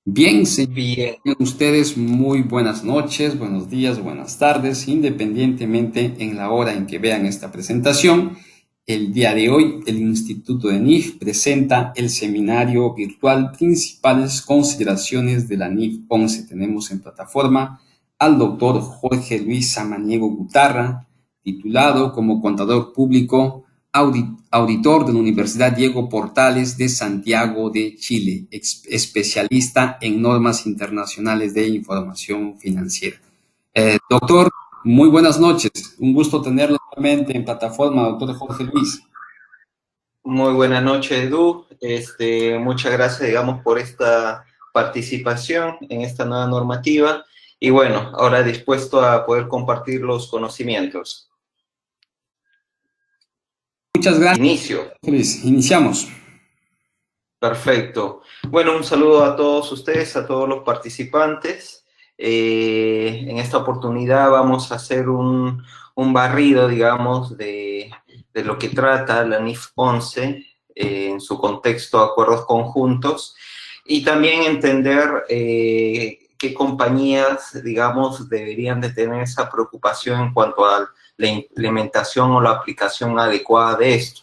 Bien, señores, Bien, ustedes muy buenas noches, buenos días, buenas tardes, independientemente en la hora en que vean esta presentación. El día de hoy, el Instituto de NIF presenta el seminario virtual Principales Consideraciones de la NIF 11. Tenemos en plataforma al doctor Jorge Luis Samaniego Gutarra, titulado como contador público auditor de la Universidad Diego Portales de Santiago de Chile, especialista en normas internacionales de información financiera. Doctor, muy buenas noches. Un gusto tenerlo nuevamente en plataforma, doctor Jorge Luis. muy buena noche, Edu. Muchas gracias, digamos, por esta participación en esta nueva normativa. Y bueno, ahora dispuesto a poder compartir los conocimientos. Muchas gracias, Inicio. Luis. Iniciamos. Perfecto. Bueno, un saludo a todos ustedes, a todos los participantes. En esta oportunidad vamos a hacer un barrido, digamos, de lo que trata la NIF 11 en su contexto acuerdos conjuntos y también entender qué compañías, digamos, deberían de tener esa preocupación en cuanto a la implementación o la aplicación adecuada de esto.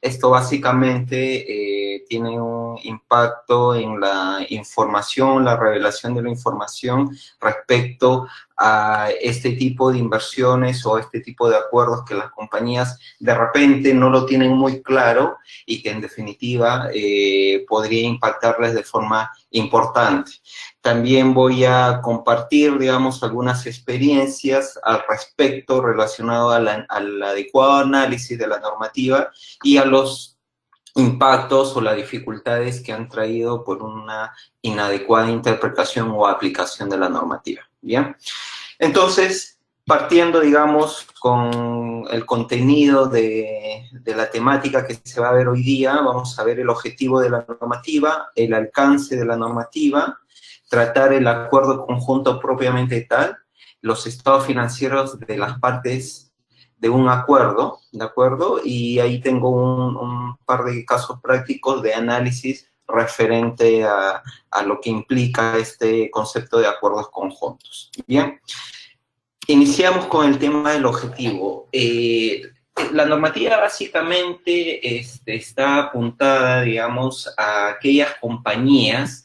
Esto básicamente tiene un impacto en la información, la revelación de la información respecto a este tipo de inversiones o este tipo de acuerdos que las compañías de repente no lo tienen muy claro y que en definitiva podría impactarles de forma importante. También voy a compartir, digamos, algunas experiencias al respecto relacionado al adecuado análisis de la normativa y a los impactos o las dificultades que han traído por una inadecuada interpretación o aplicación de la normativa. Bien, entonces, partiendo, digamos, con el contenido de la temática que se va a ver hoy día, vamos a ver el objetivo de la normativa, el alcance de la normativa, tratar el acuerdo conjunto propiamente tal, los estados financieros de las partes de un acuerdo, ¿de acuerdo? Y ahí tengo un par de casos prácticos de análisis referente a lo que implica este concepto de acuerdos conjuntos. Bien, iniciamos con el tema del objetivo. La normativa básicamente está apuntada, digamos, a aquellas compañías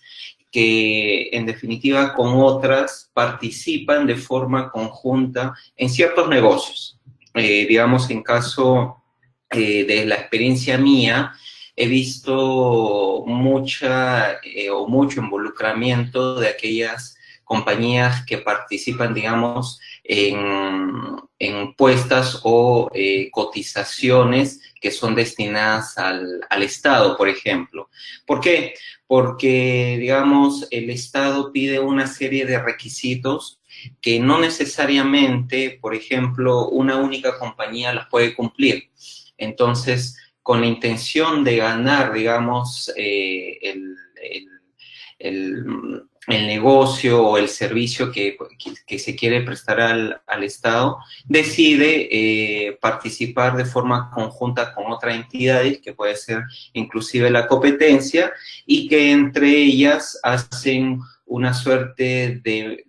que en definitiva con otras participan de forma conjunta en ciertos negocios. Digamos, en caso de la experiencia mía, he visto mucho involucramiento de aquellas compañías que participan, digamos, en puestas o cotizaciones que son destinadas al Estado, por ejemplo. ¿Por qué? Porque, digamos, el Estado pide una serie de requisitos que no necesariamente, por ejemplo, una única compañía las puede cumplir. Entonces, con la intención de ganar, digamos, el negocio o el servicio que se quiere prestar al Estado, decide participar de forma conjunta con otras entidades, que puede ser inclusive la competencia, y que entre ellas hacen una suerte de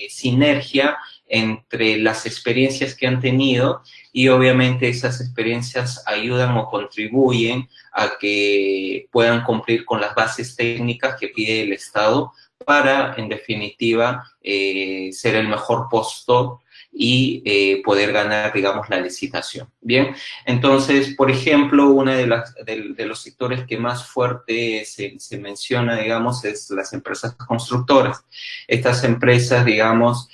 sinergia entre las experiencias que han tenido y obviamente esas experiencias ayudan o contribuyen a que puedan cumplir con las bases técnicas que pide el Estado para, en definitiva, ser el mejor postor y poder ganar, digamos, la licitación. Bien, entonces, por ejemplo, uno de los sectores que más fuerte se menciona, digamos, es las empresas constructoras. Estas empresas, digamos,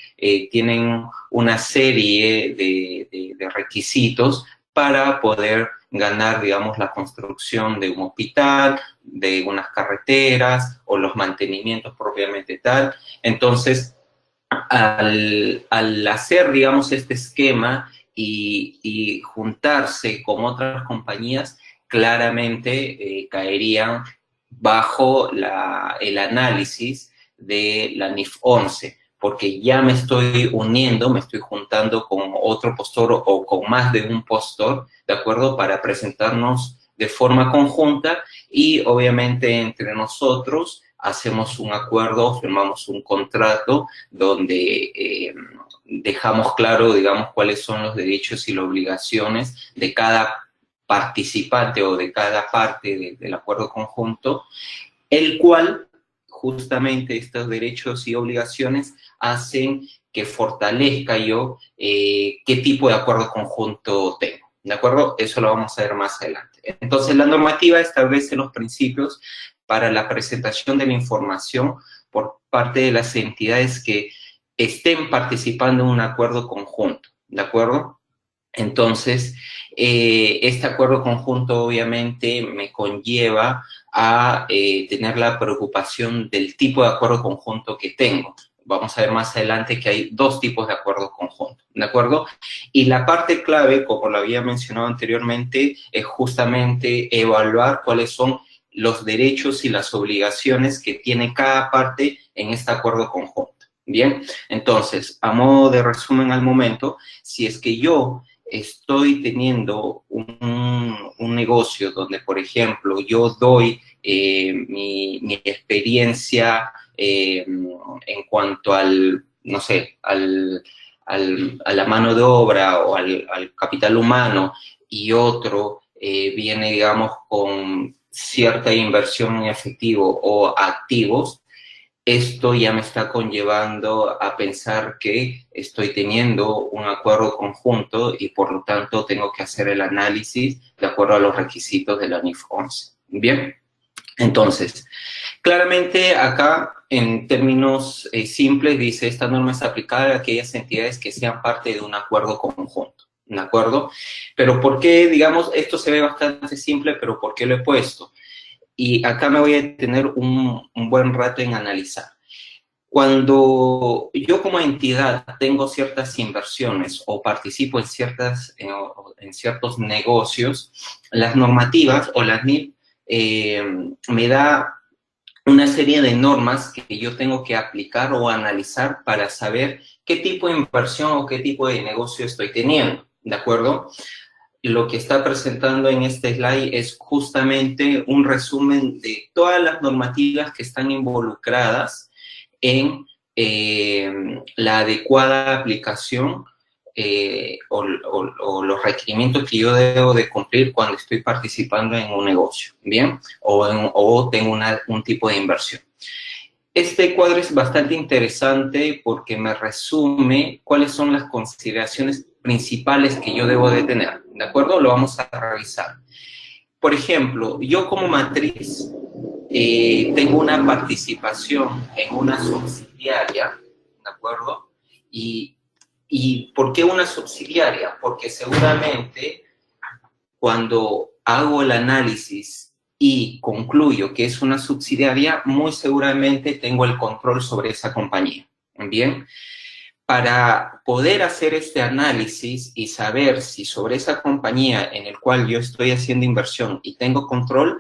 tienen una serie de requisitos para poder ganar, digamos, la construcción de un hospital, de unas carreteras o los mantenimientos propiamente tal. Entonces, al hacer, digamos, este esquema y juntarse con otras compañías, claramente caerían bajo el análisis de la NIF 11, porque ya me estoy uniendo, me estoy juntando con otro postor o con más de un postor, ¿de acuerdo? Para presentarnos de forma conjunta y obviamente entre nosotros hacemos un acuerdo, firmamos un contrato donde dejamos claro, digamos, cuáles son los derechos y las obligaciones de cada participante o de cada parte del acuerdo conjunto, el cual justamente estos derechos y obligaciones hacen que fortalezca yo qué tipo de acuerdo conjunto tengo. ¿De acuerdo? Eso lo vamos a ver más adelante. Entonces, la normativa establece los principios para la presentación de la información por parte de las entidades que estén participando en un acuerdo conjunto. ¿De acuerdo? Entonces, este acuerdo conjunto obviamente me conlleva a tener la preocupación del tipo de acuerdo conjunto que tengo. Vamos a ver más adelante que hay dos tipos de acuerdo conjunto, ¿de acuerdo? Y la parte clave, como lo había mencionado anteriormente, es justamente evaluar cuáles son los derechos y las obligaciones que tiene cada parte en este acuerdo conjunto. Bien, entonces, a modo de resumen al momento, si es que yo estoy teniendo un negocio donde, por ejemplo, yo doy mi experiencia en cuanto al, no sé, a la mano de obra o al capital humano, y otro viene, digamos, con cierta inversión en efectivo o activos, esto ya me está conllevando a pensar que estoy teniendo un acuerdo conjunto y por lo tanto tengo que hacer el análisis de acuerdo a los requisitos de la NIF 11. Bien, entonces, claramente acá en términos simples dice esta norma es aplicable a aquellas entidades que sean parte de un acuerdo conjunto. ¿De acuerdo? Pero ¿por qué, digamos, esto se ve bastante simple, pero por qué lo he puesto? Y acá me voy a tener un buen rato en analizar. Cuando yo como entidad tengo ciertas inversiones o participo en ciertos negocios, las normativas o las NIF me da una serie de normas que yo tengo que aplicar o analizar para saber qué tipo de inversión o qué tipo de negocio estoy teniendo, ¿de acuerdo? Lo que está presentando en este slide es justamente un resumen de todas las normativas que están involucradas en la adecuada aplicación o los requerimientos que yo debo de cumplir cuando estoy participando en un negocio, ¿bien? O tengo un tipo de inversión. Este cuadro es bastante interesante porque me resume cuáles son las consideraciones principales que yo debo de tener, ¿de acuerdo? Lo vamos a revisar. Por ejemplo, yo como matriz tengo una participación en una subsidiaria, ¿de acuerdo? ¿Y por qué una subsidiaria? Porque seguramente cuando hago el análisis y concluyo que es una subsidiaria, muy seguramente tengo el control sobre esa compañía. Bien, para poder hacer este análisis y saber si sobre esa compañía en el cual yo estoy haciendo inversión y tengo control,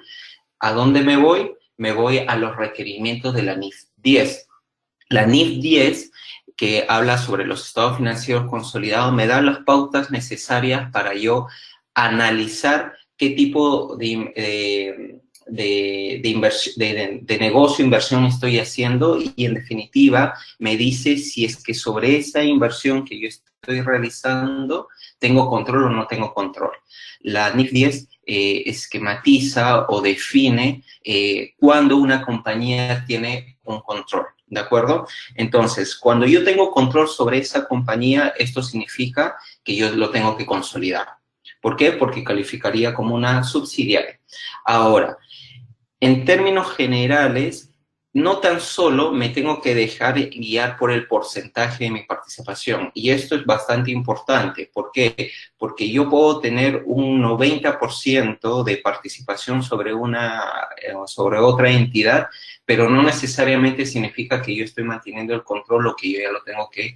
¿a dónde me voy? Me voy a los requerimientos de la NIF 10. La NIF 10, que habla sobre los estados financieros consolidados, me da las pautas necesarias para yo analizar qué tipo de negocio, inversión estoy haciendo y en definitiva me dice si es que sobre esa inversión que yo estoy realizando tengo control o no tengo control. La NIF 10 esquematiza o define cuándo una compañía tiene un control, ¿de acuerdo? Entonces, cuando yo tengo control sobre esa compañía, esto significa que yo lo tengo que consolidar. ¿Por qué? Porque calificaría como una subsidiaria. Ahora, en términos generales, no tan solo me tengo que dejar guiar por el porcentaje de mi participación, y esto es bastante importante. ¿Por qué? Porque yo puedo tener un 90% de participación sobre otra entidad, pero no necesariamente significa que yo estoy manteniendo el control o que yo ya lo tengo que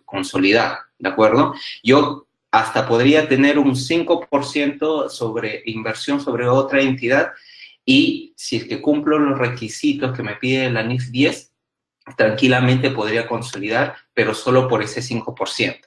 consolidar, ¿de acuerdo? Yo hasta podría tener un 5% sobre inversión sobre otra entidad, y si es que cumplo los requisitos que me pide la NIF 10, tranquilamente podría consolidar, pero solo por ese 5%.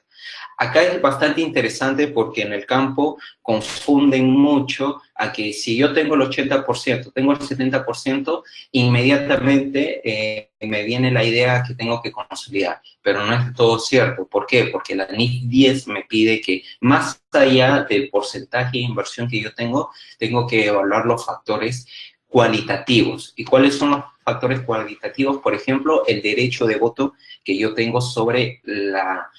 Acá es bastante interesante porque en el campo confunden mucho a que si yo tengo el 80%, tengo el 70%, inmediatamente me viene la idea que tengo que consolidar, pero no es todo cierto. ¿Por qué? Porque la NIF 10 me pide que más allá del porcentaje de inversión que yo tengo que evaluar los factores cualitativos. ¿Y cuáles son los factores cualitativos? Por ejemplo, el derecho de voto que yo tengo sobre la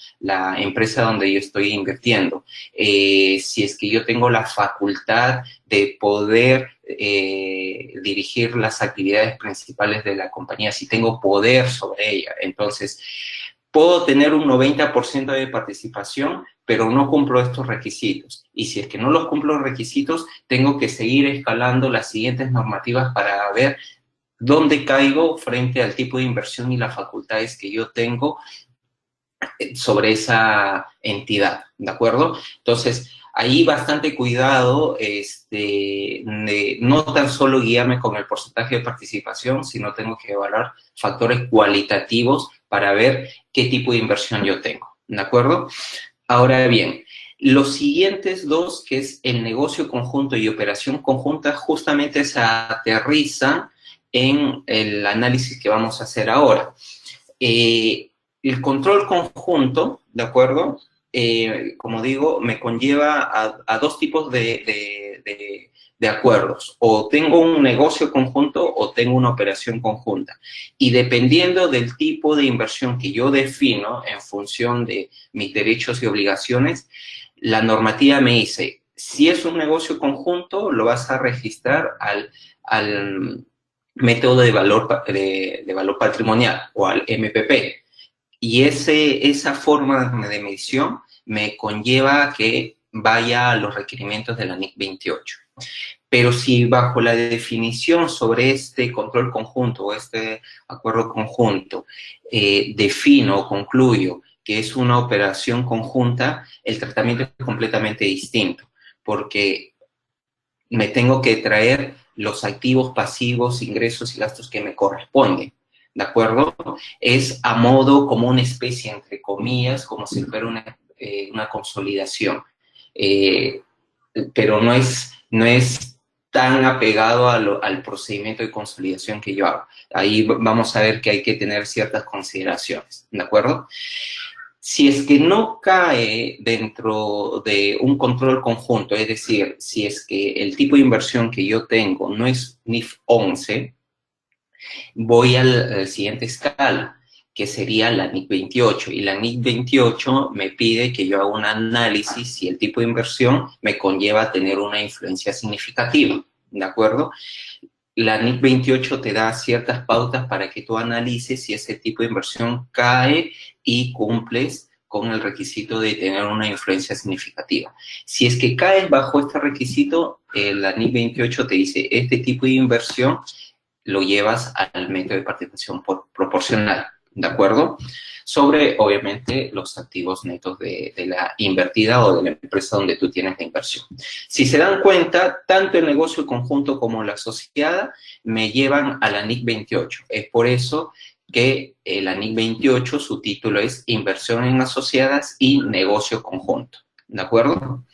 empresa donde yo estoy invirtiendo. Si es que yo tengo la facultad de poder dirigir las actividades principales de la compañía, si tengo poder sobre ella. Entonces, puedo tener un 90% de participación, pero no cumplo estos requisitos. Y si es que no los cumplo los requisitos, tengo que seguir escalando las siguientes normativas para ver dónde caigo frente al tipo de inversión y las facultades que yo tengo sobre esa entidad, ¿de acuerdo? Entonces, ahí bastante cuidado, de no tan solo guiarme con el porcentaje de participación, sino tengo que evaluar factores cualitativos para ver qué tipo de inversión yo tengo, ¿de acuerdo? Ahora bien, los siguientes dos, que es el negocio conjunto y operación conjunta, justamente se aterrizan en el análisis que vamos a hacer ahora. El control conjunto, ¿de acuerdo? Como digo, me conlleva a dos tipos de acuerdos. O tengo un negocio conjunto o tengo una operación conjunta. Y dependiendo del tipo de inversión que yo defino en función de mis derechos y obligaciones, la normativa me dice, si es un negocio conjunto, lo vas a registrar al método de valor patrimonial o al MPP. Y esa forma de medición me conlleva a que vaya a los requerimientos de la NIC 28. Pero si bajo la definición sobre este control conjunto o este acuerdo conjunto defino o concluyo que es una operación conjunta, el tratamiento es completamente distinto, porque me tengo que traer los activos, pasivos, ingresos y gastos que me corresponden, ¿de acuerdo? Es a modo como una especie, entre comillas, como si fuera una consolidación, pero no es tan apegado al procedimiento de consolidación que yo hago. Ahí vamos a ver que hay que tener ciertas consideraciones, ¿de acuerdo? Si es que no cae dentro de un control conjunto, es decir, si es que el tipo de inversión que yo tengo no es NIF 11, voy al siguiente escala, que sería la NIC 28. Y la NIC 28 me pide que yo haga un análisis si el tipo de inversión me conlleva a tener una influencia significativa, ¿de acuerdo? La NIC 28 te da ciertas pautas para que tú analices si ese tipo de inversión cae y cumples con el requisito de tener una influencia significativa. Si es que caes bajo este requisito, la NIC 28 te dice, este tipo de inversión lo llevas al método de participación proporcional, ¿de acuerdo? Sobre, obviamente, los activos netos de la invertida o de la empresa donde tú tienes la inversión. Si se dan cuenta, tanto el negocio conjunto como la asociada me llevan a la NIC 28. Es por eso que la NIC 28, su título es Inversión en Asociadas y Negocio Conjunto, ¿de acuerdo?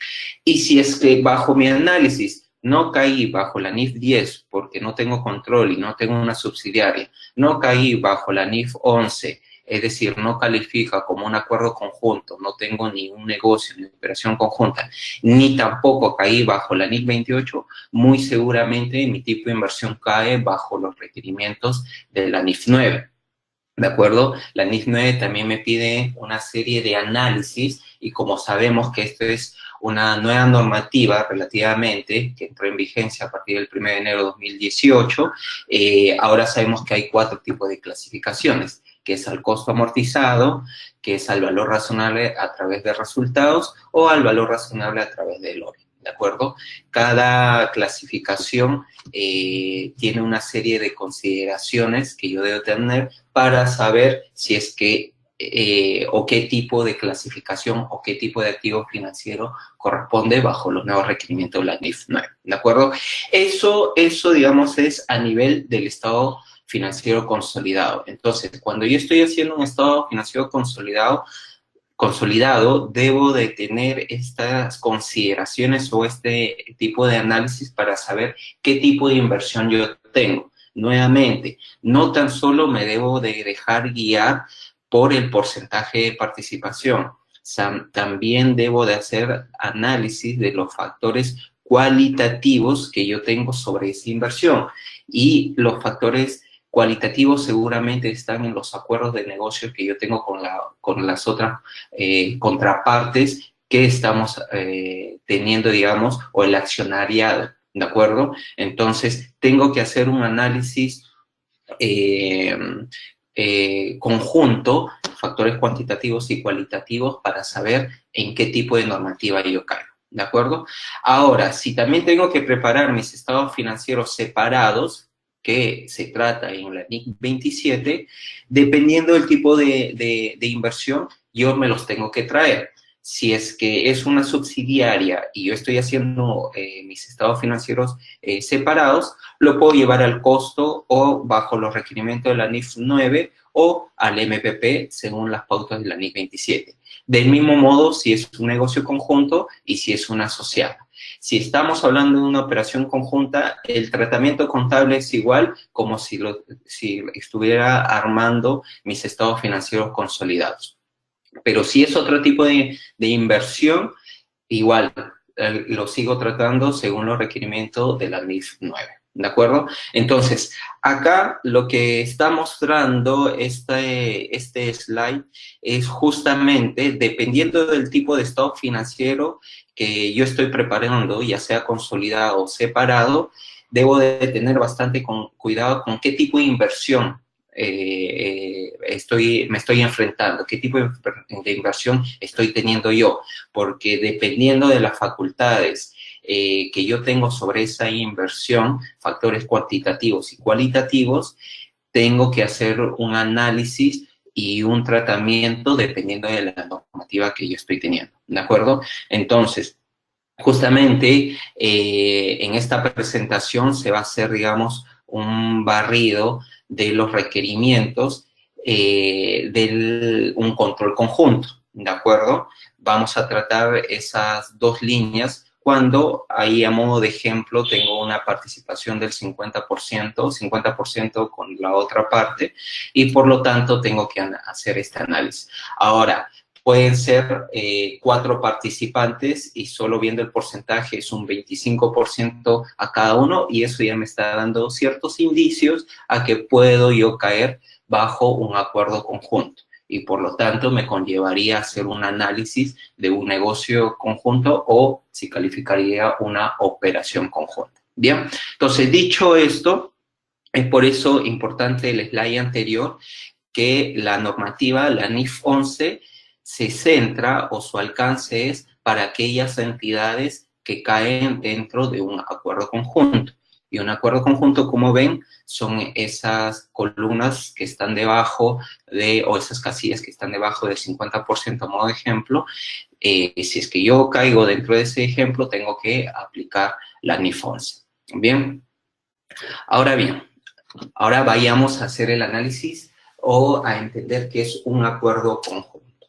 Y si es que bajo mi análisis no caí bajo la NIF 10 porque no tengo control y no tengo una subsidiaria, no caí bajo la NIF 11, es decir, no califica como un acuerdo conjunto, no tengo ni un negocio ni operación conjunta, ni tampoco caí bajo la NIF 28, muy seguramente mi tipo de inversión cae bajo los requerimientos de la NIF 9. ¿De acuerdo? La NIF 9 también me pide una serie de análisis y como sabemos que esto es una nueva normativa relativamente que entró en vigencia a partir del 1 de enero de 2018, ahora sabemos que hay 4 tipos de clasificaciones, que es al costo amortizado, que es al valor razonable a través de resultados o al valor razonable a través del ORE. ¿De acuerdo? Cada clasificación tiene una serie de consideraciones que yo debo tener para saber si es que o qué tipo de clasificación o qué tipo de activo financiero corresponde bajo los nuevos requerimientos de la NIF 9, ¿de acuerdo? Eso, digamos, es a nivel del estado financiero consolidado. Entonces, cuando yo estoy haciendo un estado financiero consolidado, consolidado, debo de tener estas consideraciones o este tipo de análisis para saber qué tipo de inversión yo tengo. Nuevamente, no tan solo me debo de dejar guiar por el porcentaje de participación, también debo de hacer análisis de los factores cualitativos que yo tengo sobre esa inversión. Y los factores cualitativos seguramente están en los acuerdos de negocio que yo tengo con las otras contrapartes que estamos teniendo, digamos, o el accionariado, ¿de acuerdo? Entonces, tengo que hacer un análisis conjunto, factores cuantitativos y cualitativos para saber en qué tipo de normativa yo caigo, ¿de acuerdo? Ahora, si también tengo que preparar mis estados financieros separados, que se trata en la NIC 27, dependiendo del tipo de inversión, yo me los tengo que traer. Si es que es una subsidiaria y yo estoy haciendo mis estados financieros separados, lo puedo llevar al costo o bajo los requerimientos de la NIF 9 o al MPP según las pautas de la NIF 27. Del mismo modo, si es un negocio conjunto y si es una asociada. Si estamos hablando de una operación conjunta, el tratamiento contable es igual como si estuviera armando mis estados financieros consolidados. Pero si es otro tipo de inversión, igual lo sigo tratando según los requerimientos de la NIF 9. ¿De acuerdo? Entonces, acá lo que está mostrando este slide es justamente, dependiendo del tipo de estado financiero que yo estoy preparando, ya sea consolidado o separado, debo de tener bastante cuidado con qué tipo de inversión me estoy enfrentando, qué tipo de inversión estoy teniendo yo, porque dependiendo de las facultades que yo tengo sobre esa inversión, factores cuantitativos y cualitativos, tengo que hacer un análisis y un tratamiento dependiendo de la normativa que yo estoy teniendo, ¿de acuerdo? Entonces, justamente en esta presentación se va a hacer, digamos, un barrido de los requerimientos de un control conjunto, ¿de acuerdo? Vamos a tratar esas dos líneas cuando ahí a modo de ejemplo tengo una participación del 50% con la otra parte y por lo tanto tengo que hacer este análisis. Ahora, pueden ser 4 participantes y solo viendo el porcentaje es un 25% a cada uno y eso ya me está dando ciertos indicios a que puedo yo caer bajo un acuerdo conjunto y por lo tanto me conllevaría a hacer un análisis de un negocio conjunto o si calificaría una operación conjunta. Bien, entonces dicho esto, es por eso importante el slide anterior que la normativa, la NIF 11, se centra o su alcance es para aquellas entidades que caen dentro de un acuerdo conjunto. Y un acuerdo conjunto, como ven, son esas columnas que están debajo o esas casillas que están debajo del 50% a modo de ejemplo. Si es que yo caigo dentro de ese ejemplo, tengo que aplicar la NIF 11. Bien. Ahora vayamos a hacer el análisis o a entender qué es un acuerdo conjunto.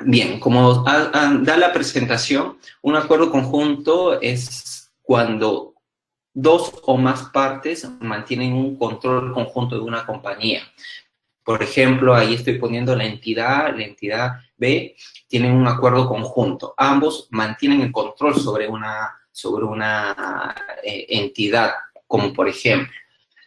Bien, como da la presentación, un acuerdo conjunto es cuando dos o más partes mantienen un control conjunto de una compañía. Por ejemplo, ahí estoy poniendo la entidad B, tienen un acuerdo conjunto. Ambos mantienen el control sobre una entidad, como por ejemplo.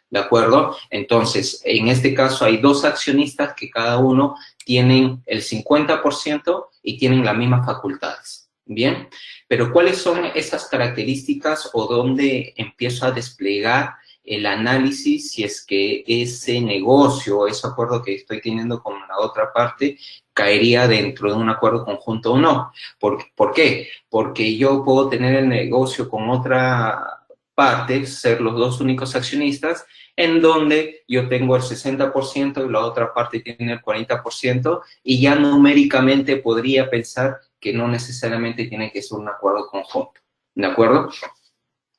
¿De acuerdo? Entonces, en este caso hay dos accionistas que cada uno tienen el 50% y tienen las mismas facultades. ¿Bien? Pero ¿cuáles son esas características o dónde empiezo a desplegar el análisis si es que ese negocio o ese acuerdo que estoy teniendo con la otra parte caería dentro de un acuerdo conjunto o no? ¿Por qué? Porque yo puedo tener el negocio con otra parte, ser los dos únicos accionistas, en donde yo tengo el 60% y la otra parte tiene el 40%, y ya numéricamente podría pensar que no necesariamente tiene que ser un acuerdo conjunto, ¿de acuerdo?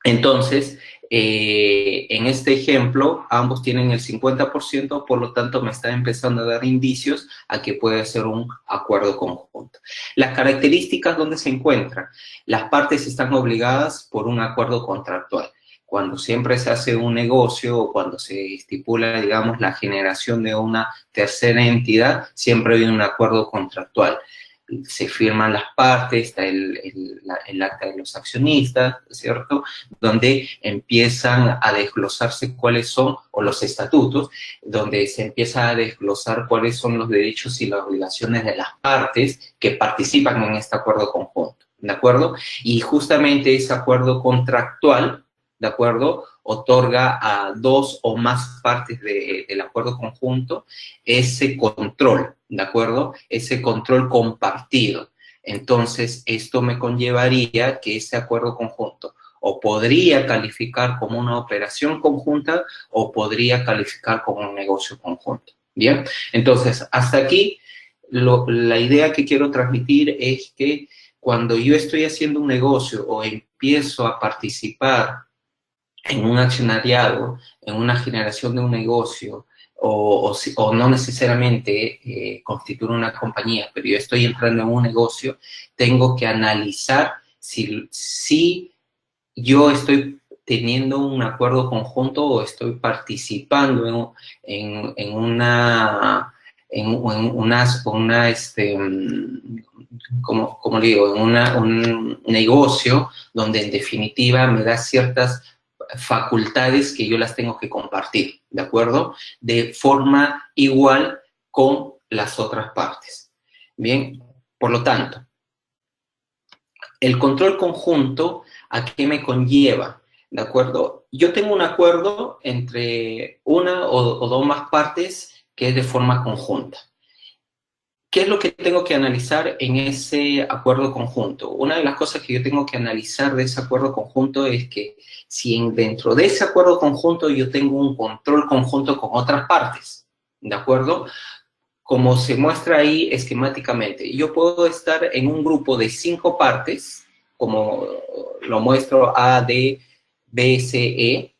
Entonces, En este ejemplo, ambos tienen el 50%, por lo tanto me está empezando a dar indicios a que puede ser un acuerdo conjunto. Las características, ¿dónde se encuentran? Las partes están obligadas por un acuerdo contractual. Cuando siempre se hace un negocio o cuando se estipula, digamos, la generación de una tercera entidad, siempre hay un acuerdo contractual. Se firman las partes, está el acta de los accionistas, ¿cierto? Donde empiezan a desglosarse cuáles son, o los estatutos, donde se empieza a desglosar cuáles son los derechos y las obligaciones de las partes que participan en este acuerdo conjunto, ¿de acuerdo? Y justamente ese acuerdo contractual, ¿de acuerdo?, otorga a dos o más partes del acuerdo conjunto ese control, ¿de acuerdo? Ese control compartido. Entonces, esto me conllevaría que ese acuerdo conjunto o podría calificar como una operación conjunta o podría calificar como un negocio conjunto. ¿Bien? Entonces, hasta aquí, la idea que quiero transmitir es que cuando yo estoy haciendo un negocio o empiezo a participar en un accionariado, en una generación de un negocio, o no necesariamente constituir una compañía, pero yo estoy entrando en un negocio, tengo que analizar si yo estoy teniendo un acuerdo conjunto o estoy participando en como le digo, en un negocio donde en definitiva me da ciertas facultades que yo las tengo que compartir, ¿de acuerdo? De forma igual con las otras partes. Bien, por lo tanto, el control conjunto, ¿a qué me conlleva? ¿De acuerdo? Yo tengo un acuerdo entre una o dos más partes que es de forma conjunta. ¿Qué es lo que tengo que analizar en ese acuerdo conjunto? Una de las cosas que yo tengo que analizar de ese acuerdo conjunto es que si dentro de ese acuerdo conjunto yo tengo un control conjunto con otras partes, ¿de acuerdo? Como se muestra ahí esquemáticamente, yo puedo estar en un grupo de 5 partes, como lo muestro A, D, B, C, E,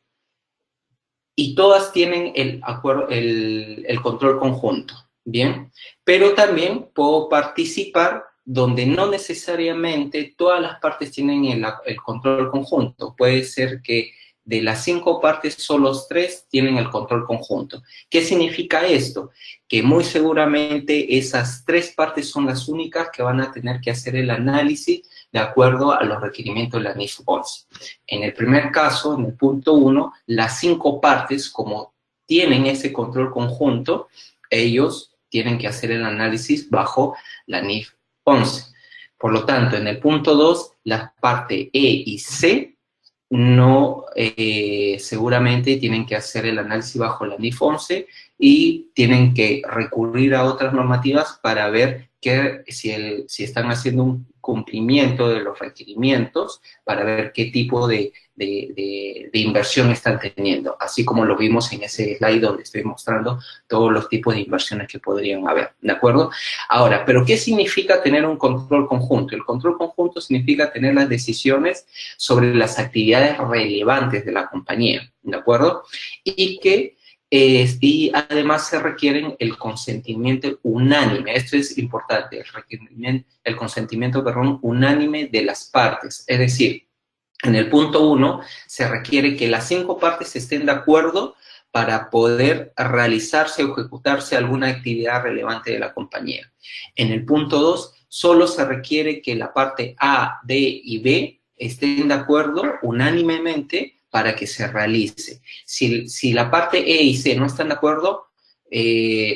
y todas tienen el control conjunto, ¿bien? Pero también puedo participar donde no necesariamente todas las partes tienen el control conjunto. Puede ser que de las 5 partes, solo 3 tienen el control conjunto. ¿Qué significa esto? Que muy seguramente esas 3 partes son las únicas que van a tener que hacer el análisis de acuerdo a los requerimientos de la NIF 11. En el primer caso, en el punto 1, las 5 partes, como tienen ese control conjunto, ellos tienen que hacer el análisis bajo la NIF 11. Por lo tanto, en el punto 2, las partes E y C no seguramente tienen que hacer el análisis bajo la NIF 11 y tienen que recurrir a otras normativas para ver si están haciendo un cumplimiento de los requerimientos, para ver qué tipo de inversión están teniendo, así como lo vimos en ese slide donde estoy mostrando todos los tipos de inversiones que podrían haber, ¿de acuerdo? Ahora, ¿pero qué significa tener un control conjunto? El control conjunto significa tener las decisiones sobre las actividades relevantes de la compañía, ¿de acuerdo? Y además se requieren el consentimiento unánime, esto es importante, el consentimiento, perdón, unánime de las partes, es decir, en el punto 1 se requiere que las 5 partes estén de acuerdo para poder realizarse o ejecutarse alguna actividad relevante de la compañía. En el punto 2 solo se requiere que la parte A, D y B estén de acuerdo unánimemente para que se realice. Si la parte E y C no están de acuerdo,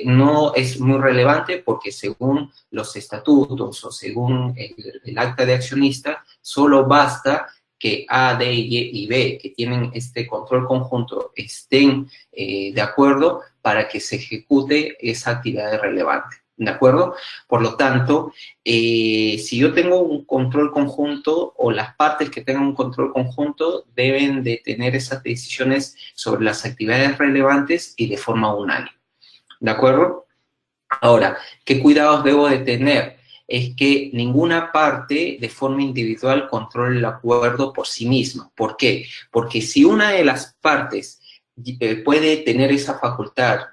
no es muy relevante porque según los estatutos o según el acta de accionista, solo basta que A, D y B, que tienen este control conjunto, estén de acuerdo para que se ejecute esa actividad relevante. ¿De acuerdo? Por lo tanto, si yo tengo un control conjunto o las partes que tengan un control conjunto deben de tener esas decisiones sobre las actividades relevantes y de forma unánime. ¿De acuerdo? Ahora, ¿qué cuidados debo de tener? es que ninguna parte de forma individual controle el acuerdo por sí misma. ¿Por qué? Porque si una de las partes puede tener esa facultad,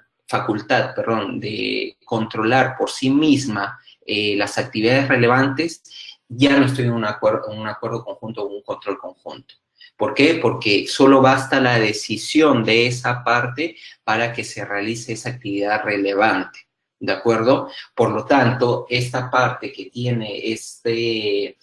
de controlar por sí misma las actividades relevantes, ya no estoy en un acuerdo conjunto o un control conjunto. ¿Por qué? Porque solo basta la decisión de esa parte para que se realice esa actividad relevante, ¿de acuerdo? Por lo tanto, esta parte que tiene este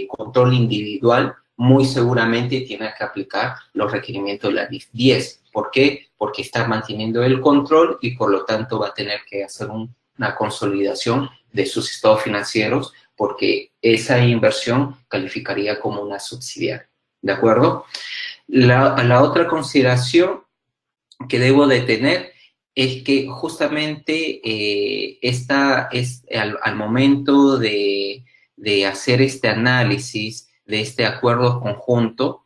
control individual, muy seguramente tiene que aplicar los requerimientos de la NIF 10. ¿Por qué? Porque está manteniendo el control y por lo tanto va a tener que hacer una consolidación de sus estados financieros porque esa inversión calificaría como una subsidiaria. ¿De acuerdo? La otra consideración que debo de tener es que justamente esta es al momento de hacer este análisis de este acuerdo conjunto,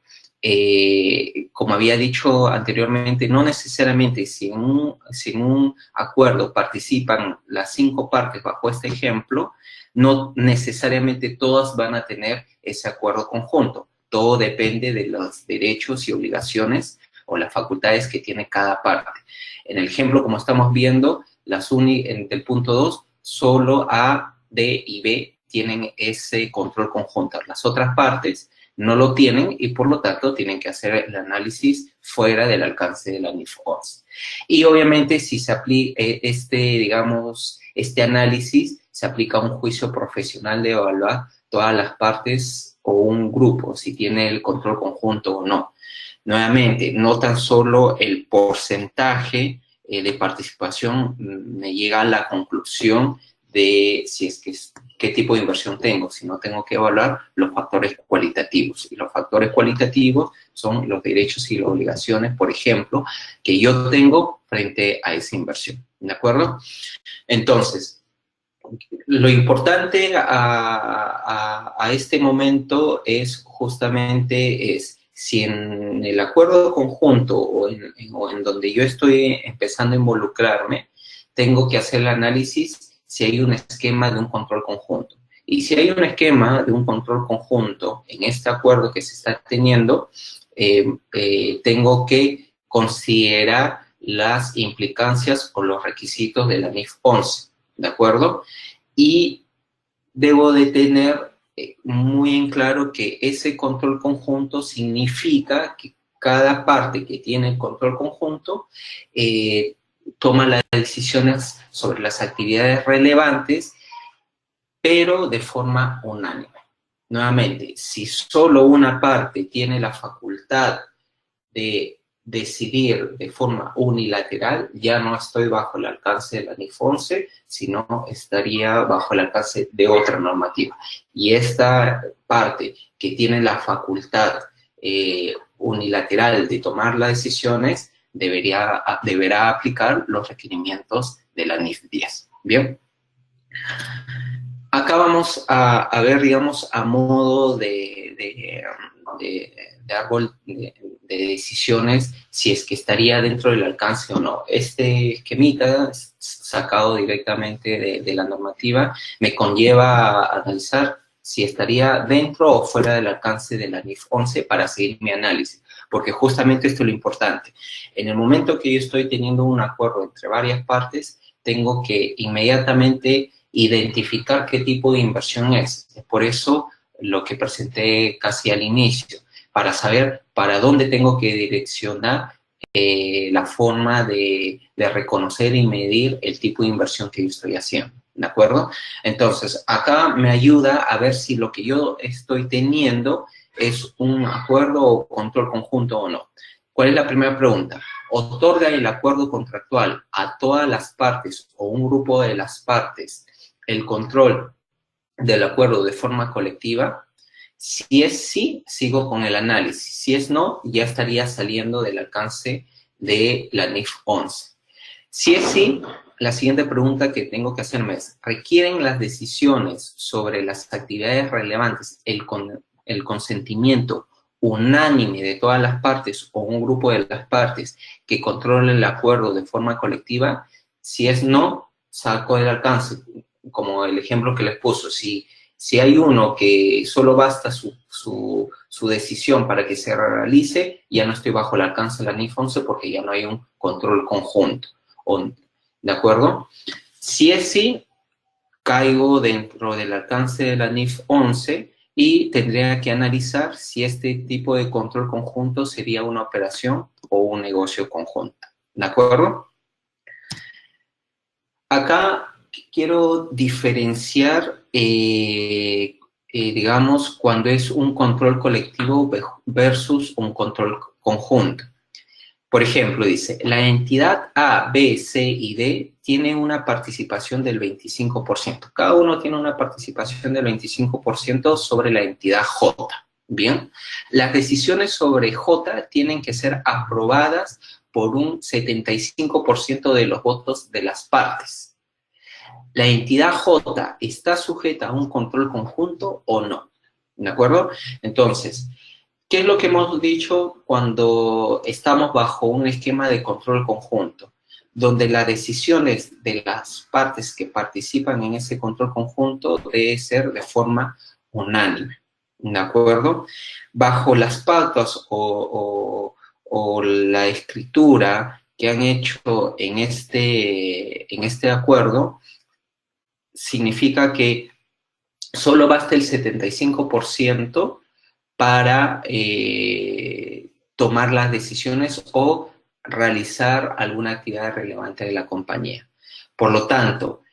como había dicho anteriormente, no necesariamente si en un acuerdo participan las 5 partes bajo este ejemplo, no necesariamente todas van a tener ese acuerdo conjunto. Todo depende de los derechos y obligaciones o las facultades que tiene cada parte. En el ejemplo, como estamos viendo, en el punto 2, solo A, D y B tienen ese control conjunto. Las otras partes no lo tienen y por lo tanto tienen que hacer el análisis fuera del alcance de la NIF 11. Y obviamente si se aplica este análisis, se aplica un juicio profesional de evaluar todas las partes o un grupo, si tiene el control conjunto o no. Nuevamente, no tan solo el porcentaje de participación me llega a la conclusión de qué tipo de inversión tengo, sino tengo que evaluar los factores cualitativos. Y los factores cualitativos son los derechos y las obligaciones, por ejemplo, que yo tengo frente a esa inversión. ¿De acuerdo? Entonces, lo importante a este momento es justamente si en el acuerdo conjunto o en donde yo estoy empezando a involucrarme, tengo que hacer el análisis si hay un esquema de un control conjunto. Y si hay un esquema de un control conjunto en este acuerdo que se está teniendo, tengo que considerar las implicancias o los requisitos de la NIF 11. ¿De acuerdo? Y debo de tener muy en claro que ese control conjunto significa que cada parte que tiene el control conjunto toma las decisiones sobre las actividades relevantes, pero de forma unánime. Nuevamente, si solo una parte tiene la facultad de decidir de forma unilateral, ya no estoy bajo el alcance de la NIF 11, sino estaría bajo el alcance de otra normativa. Y esta parte que tiene la facultad unilateral de tomar las decisiones deberá aplicar los requerimientos de la NIF 10. ¿Bien? Acá vamos a ver, digamos, a modo de árbol de decisiones, si es que estaría dentro del alcance o no. Este esquemita, sacado directamente de la normativa, me conlleva a analizar si estaría dentro o fuera del alcance de la NIF 11 para seguir mi análisis, porque justamente esto es lo importante. En el momento que yo estoy teniendo un acuerdo entre varias partes, tengo que inmediatamente identificar qué tipo de inversión es. Por eso lo que presenté casi al inicio, para saber para dónde tengo que direccionar la forma de reconocer y medir el tipo de inversión que yo estoy haciendo. ¿De acuerdo? Entonces, acá me ayuda a ver si lo que yo estoy teniendo es un acuerdo o control conjunto o no. ¿Cuál es la primera pregunta? ¿Otorga el acuerdo contractual a todas las partes o un grupo de las partes el control del acuerdo de forma colectiva? Si es sí, sigo con el análisis. Si es no, ya estaría saliendo del alcance de la NIF 11. Si es sí, la siguiente pregunta que tengo que hacerme es, ¿requieren las decisiones sobre las actividades relevantes el consentimiento unánime de todas las partes o un grupo de las partes que controlen el acuerdo de forma colectiva? Si es no, saco del alcance. como el ejemplo que les puso, si hay uno que solo basta su decisión para que se realice, ya no estoy bajo el alcance de la NIF 11 porque ya no hay un control conjunto. ¿De acuerdo? Si es sí, caigo dentro del alcance de la NIF 11 y tendría que analizar si este tipo de control conjunto sería una operación o un negocio conjunto. ¿De acuerdo? Acá quiero diferenciar, digamos, cuando es un control colectivo versus un control conjunto. Por ejemplo, dice, la entidad A, B, C y D tiene una participación del 25%. Cada uno tiene una participación del 25% sobre la entidad J. Bien, las decisiones sobre J tienen que ser aprobadas por un 75% de los votos de las partes. ¿La entidad J está sujeta a un control conjunto o no? ¿De acuerdo? Entonces, ¿qué es lo que hemos dicho cuando estamos bajo un esquema de control conjunto? Donde las decisiones de las partes que participan en ese control conjunto debe ser de forma unánime. ¿De acuerdo? Bajo las pautas o la escritura que han hecho en este acuerdo, significa que solo basta el 75% para tomar las decisiones o realizar alguna actividad relevante de la compañía. Por lo tanto,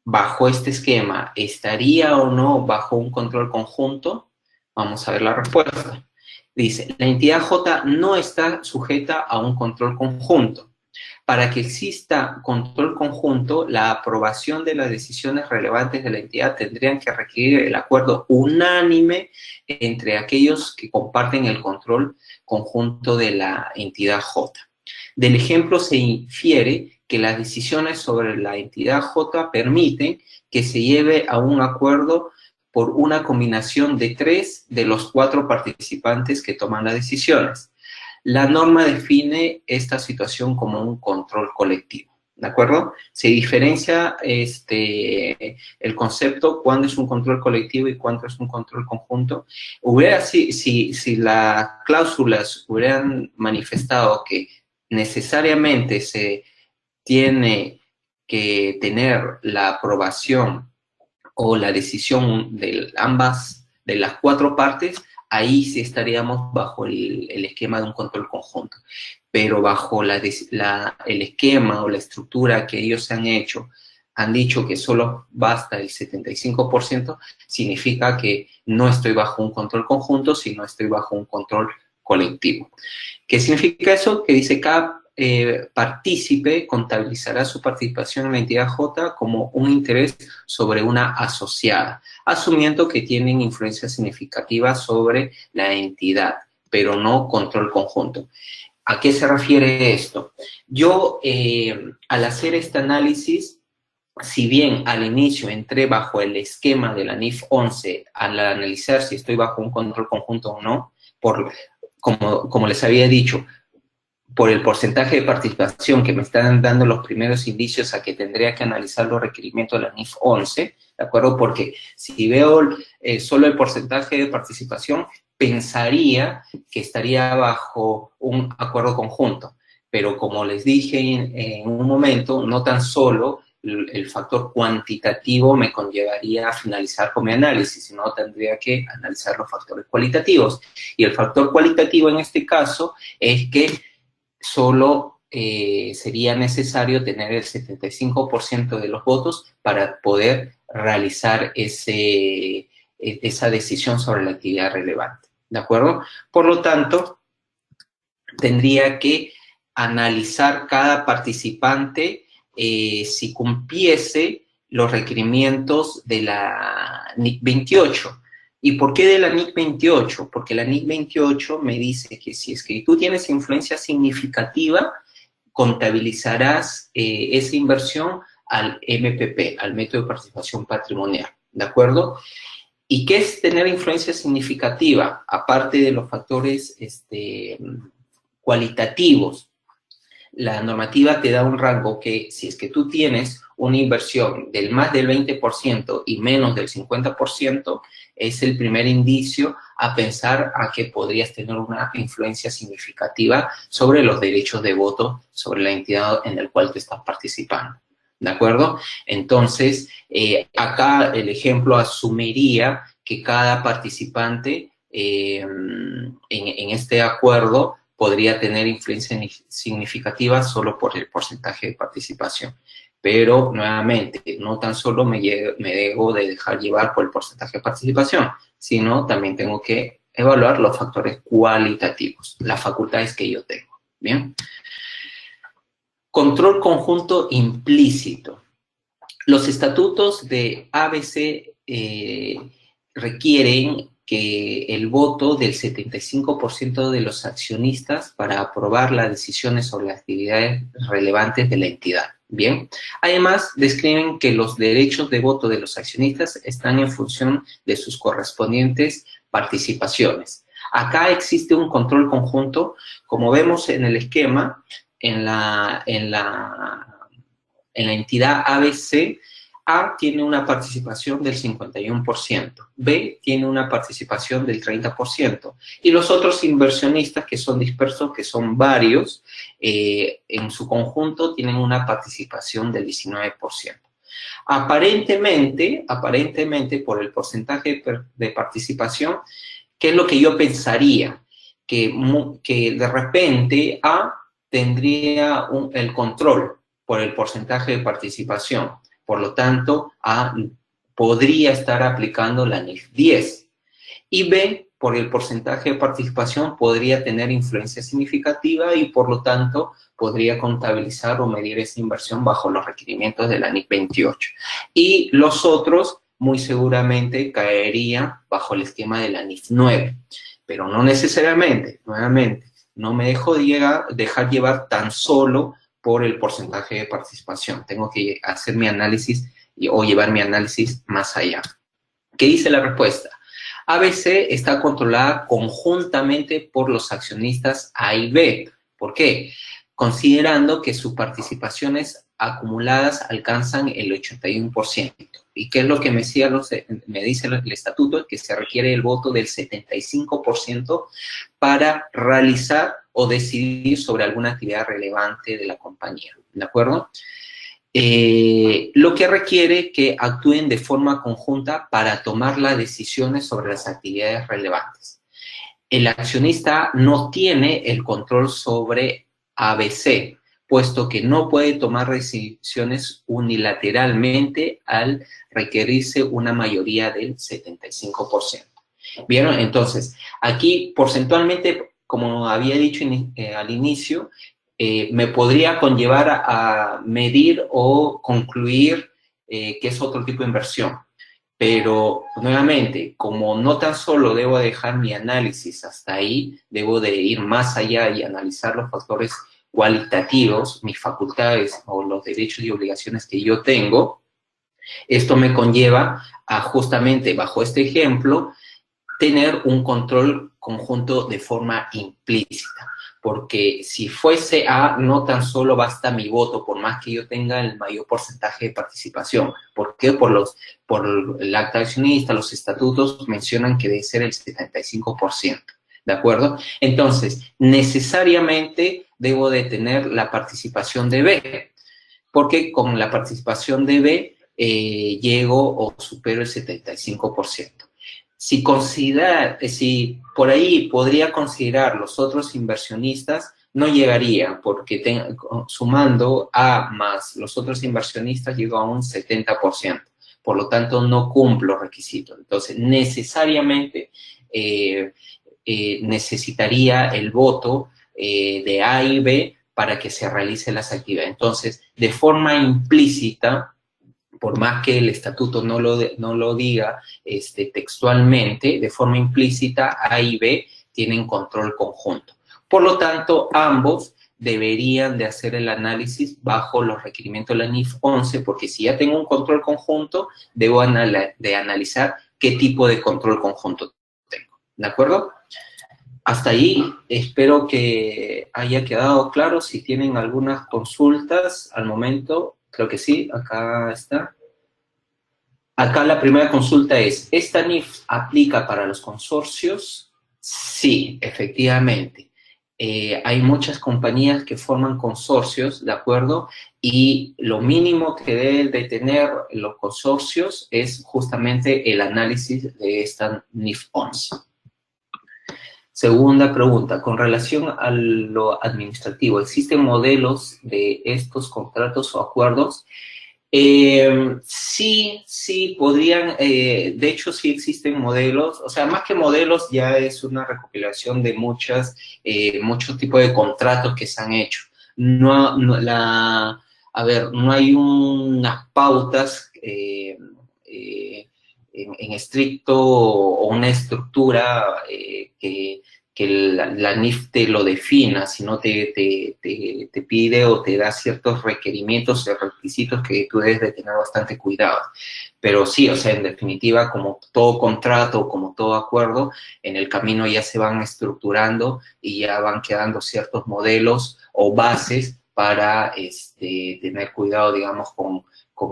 bajo este esquema, ¿estaría o no bajo un control conjunto? Vamos a ver la respuesta. Dice, la entidad J no está sujeta a un control conjunto. Para que exista control conjunto, la aprobación de las decisiones relevantes de la entidad tendrían que requerir el acuerdo unánime entre aquellos que comparten el control conjunto de la entidad J. Del ejemplo se infiere que las decisiones sobre la entidad J permiten que se lleve a un acuerdo por una combinación de 3 de los 4 participantes que toman las decisiones. La norma define esta situación como un control colectivo, ¿de acuerdo? Se diferencia el concepto cuándo es un control colectivo y cuándo es un control conjunto. Si las cláusulas hubieran manifestado que necesariamente se tiene que tener la aprobación o la decisión de las 4 partes, ahí sí estaríamos bajo el esquema de un control conjunto. Pero bajo el esquema o la estructura que ellos han dicho que solo basta el 75%, significa que no estoy bajo un control conjunto, sino estoy bajo un control colectivo. ¿Qué significa eso? Que dice cada partícipe contabilizará su participación en la entidad J como un interés sobre una asociada, asumiendo que tienen influencia significativa sobre la entidad, pero no control conjunto. ¿A qué se refiere esto? Yo, al hacer este análisis, si bien al inicio entré bajo el esquema de la NIF 11, al analizar si estoy bajo un control conjunto o no, como les había dicho, por el porcentaje de participación que me están dando los primeros indicios a que tendría que analizar los requerimientos de la NIF 11, ¿de acuerdo? Porque si veo solo el porcentaje de participación, pensaría que estaría bajo un acuerdo conjunto. Pero como les dije en un momento, no tan solo el factor cuantitativo me conllevaría a finalizar con mi análisis, sino tendría que analizar los factores cualitativos. Y el factor cualitativo en este caso es que solo sería necesario tener el 75% de los votos para poder realizar esa decisión sobre la actividad relevante, ¿de acuerdo? Por lo tanto, tendría que analizar cada participante si cumpliese los requerimientos de la NIC 28. ¿Y por qué de la NIC 28? Porque la NIC 28 me dice que si es que tú tienes influencia significativa, contabilizarás esa inversión al MPP, al método de participación patrimonial, ¿de acuerdo? ¿Y qué es tener influencia significativa? Aparte de los factores cualitativos, la normativa te da un rango que si es que tú tienes una inversión del más del 20% y menos del 50%, es el primer indicio a pensar a que podrías tener una influencia significativa sobre los derechos de voto sobre la entidad en la cual te estás participando. ¿De acuerdo? Entonces, acá el ejemplo asumiría que cada participante en este acuerdo podría tener influencia significativa solo por el porcentaje de participación. Pero, nuevamente, no tan solo me debo de dejar llevar por el porcentaje de participación, sino también tengo que evaluar los factores cualitativos, las facultades que yo tengo. ¿Bien? Control conjunto implícito. Los estatutos de ABC requieren que el voto del 75% de los accionistas para aprobar las decisiones sobre las actividades relevantes de la entidad. Bien. Además, describen que los derechos de voto de los accionistas están en función de sus correspondientes participaciones. Acá existe un control conjunto, como vemos en el esquema, en la entidad ABC, A tiene una participación del 51%, B tiene una participación del 30%, y los otros inversionistas que son dispersos, que son varios, en su conjunto tienen una participación del 19%. Aparentemente, por el porcentaje de participación, ¿qué es lo que yo pensaría? Que de repente A tendría el control por el porcentaje de participación. Por lo tanto, A podría estar aplicando la NIF 10. Y B, por el porcentaje de participación, podría tener influencia significativa y, por lo tanto, podría contabilizar o medir esa inversión bajo los requerimientos de la NIF 28. Y los otros, muy seguramente, caerían bajo el esquema de la NIF 9. Pero no necesariamente, nuevamente, no me dejo dejar llevar tan solo por el porcentaje de participación. Tengo que hacer mi análisis o llevar mi análisis más allá. ¿Qué dice la respuesta? ABC está controlada conjuntamente por los accionistas A y B. ¿Por qué? Considerando que sus participaciones acumuladas alcanzan el 81%. ¿Y qué es lo que me dice el estatuto? Que se requiere el voto del 75% para realizar o decidir sobre alguna actividad relevante de la compañía. ¿De acuerdo? Lo que requiere que actúen de forma conjunta para tomar las decisiones sobre las actividades relevantes. El accionista no tiene el control sobre ABC, puesto que no puede tomar decisiones unilateralmente al requerirse una mayoría del 75%. ¿Vieron? Entonces, aquí porcentualmente, como había dicho al inicio, me podría conllevar a medir o concluir que es otro tipo de inversión. Pero, nuevamente, como no tan solo debo dejar mi análisis hasta ahí, debo de ir más allá y analizar los factores cualitativos, mis facultades o los derechos y obligaciones que yo tengo. Esto me conlleva a, justamente bajo este ejemplo, tener un control conjunto de forma implícita. Porque si fuese A, no tan solo basta mi voto, por más que yo tenga el mayor porcentaje de participación. ¿Por qué? Por el acta accionista, los estatutos mencionan que debe ser el 75%. ¿De acuerdo? Entonces, necesariamente debo de tener la participación de B, porque con la participación de B llego o supero el 75%. Si por ahí podría considerar los otros inversionistas, no llegaría, porque sumando A más los otros inversionistas llego a un 70%. Por lo tanto, no cumplo requisitos. Entonces, necesariamente necesitaría el voto de A y B para que se realicen las actividades. Entonces, de forma implícita, por más que el estatuto no lo diga textualmente, de forma implícita, A y B tienen control conjunto. Por lo tanto, ambos deberían de hacer el análisis bajo los requerimientos de la NIF 11, porque si ya tengo un control conjunto, debo de analizar qué tipo de control conjunto tengo. ¿De acuerdo? Hasta ahí espero que haya quedado claro. Si tienen algunas consultas al momento, creo que sí, acá está. Acá la primera consulta es, ¿esta NIF aplica para los consorcios? Sí, efectivamente. Hay muchas compañías que forman consorcios, ¿de acuerdo? Y lo mínimo que deben de tener los consorcios es justamente el análisis de esta NIF 11. Segunda pregunta, con relación a lo administrativo, ¿existen modelos de estos contratos o acuerdos? Sí, podrían, de hecho sí existen modelos, o sea, más que modelos ya es una recopilación de muchos tipos de contratos que se han hecho. A ver, no hay unas pautas en estricto o una estructura que la NIF te lo defina, sino te pide o te da ciertos requerimientos y requisitos que tú debes de tener bastante cuidado. Pero sí, o sea, en definitiva, como todo contrato, como todo acuerdo, en el camino ya se van estructurando y ya van quedando ciertos modelos o bases para tener cuidado, digamos, con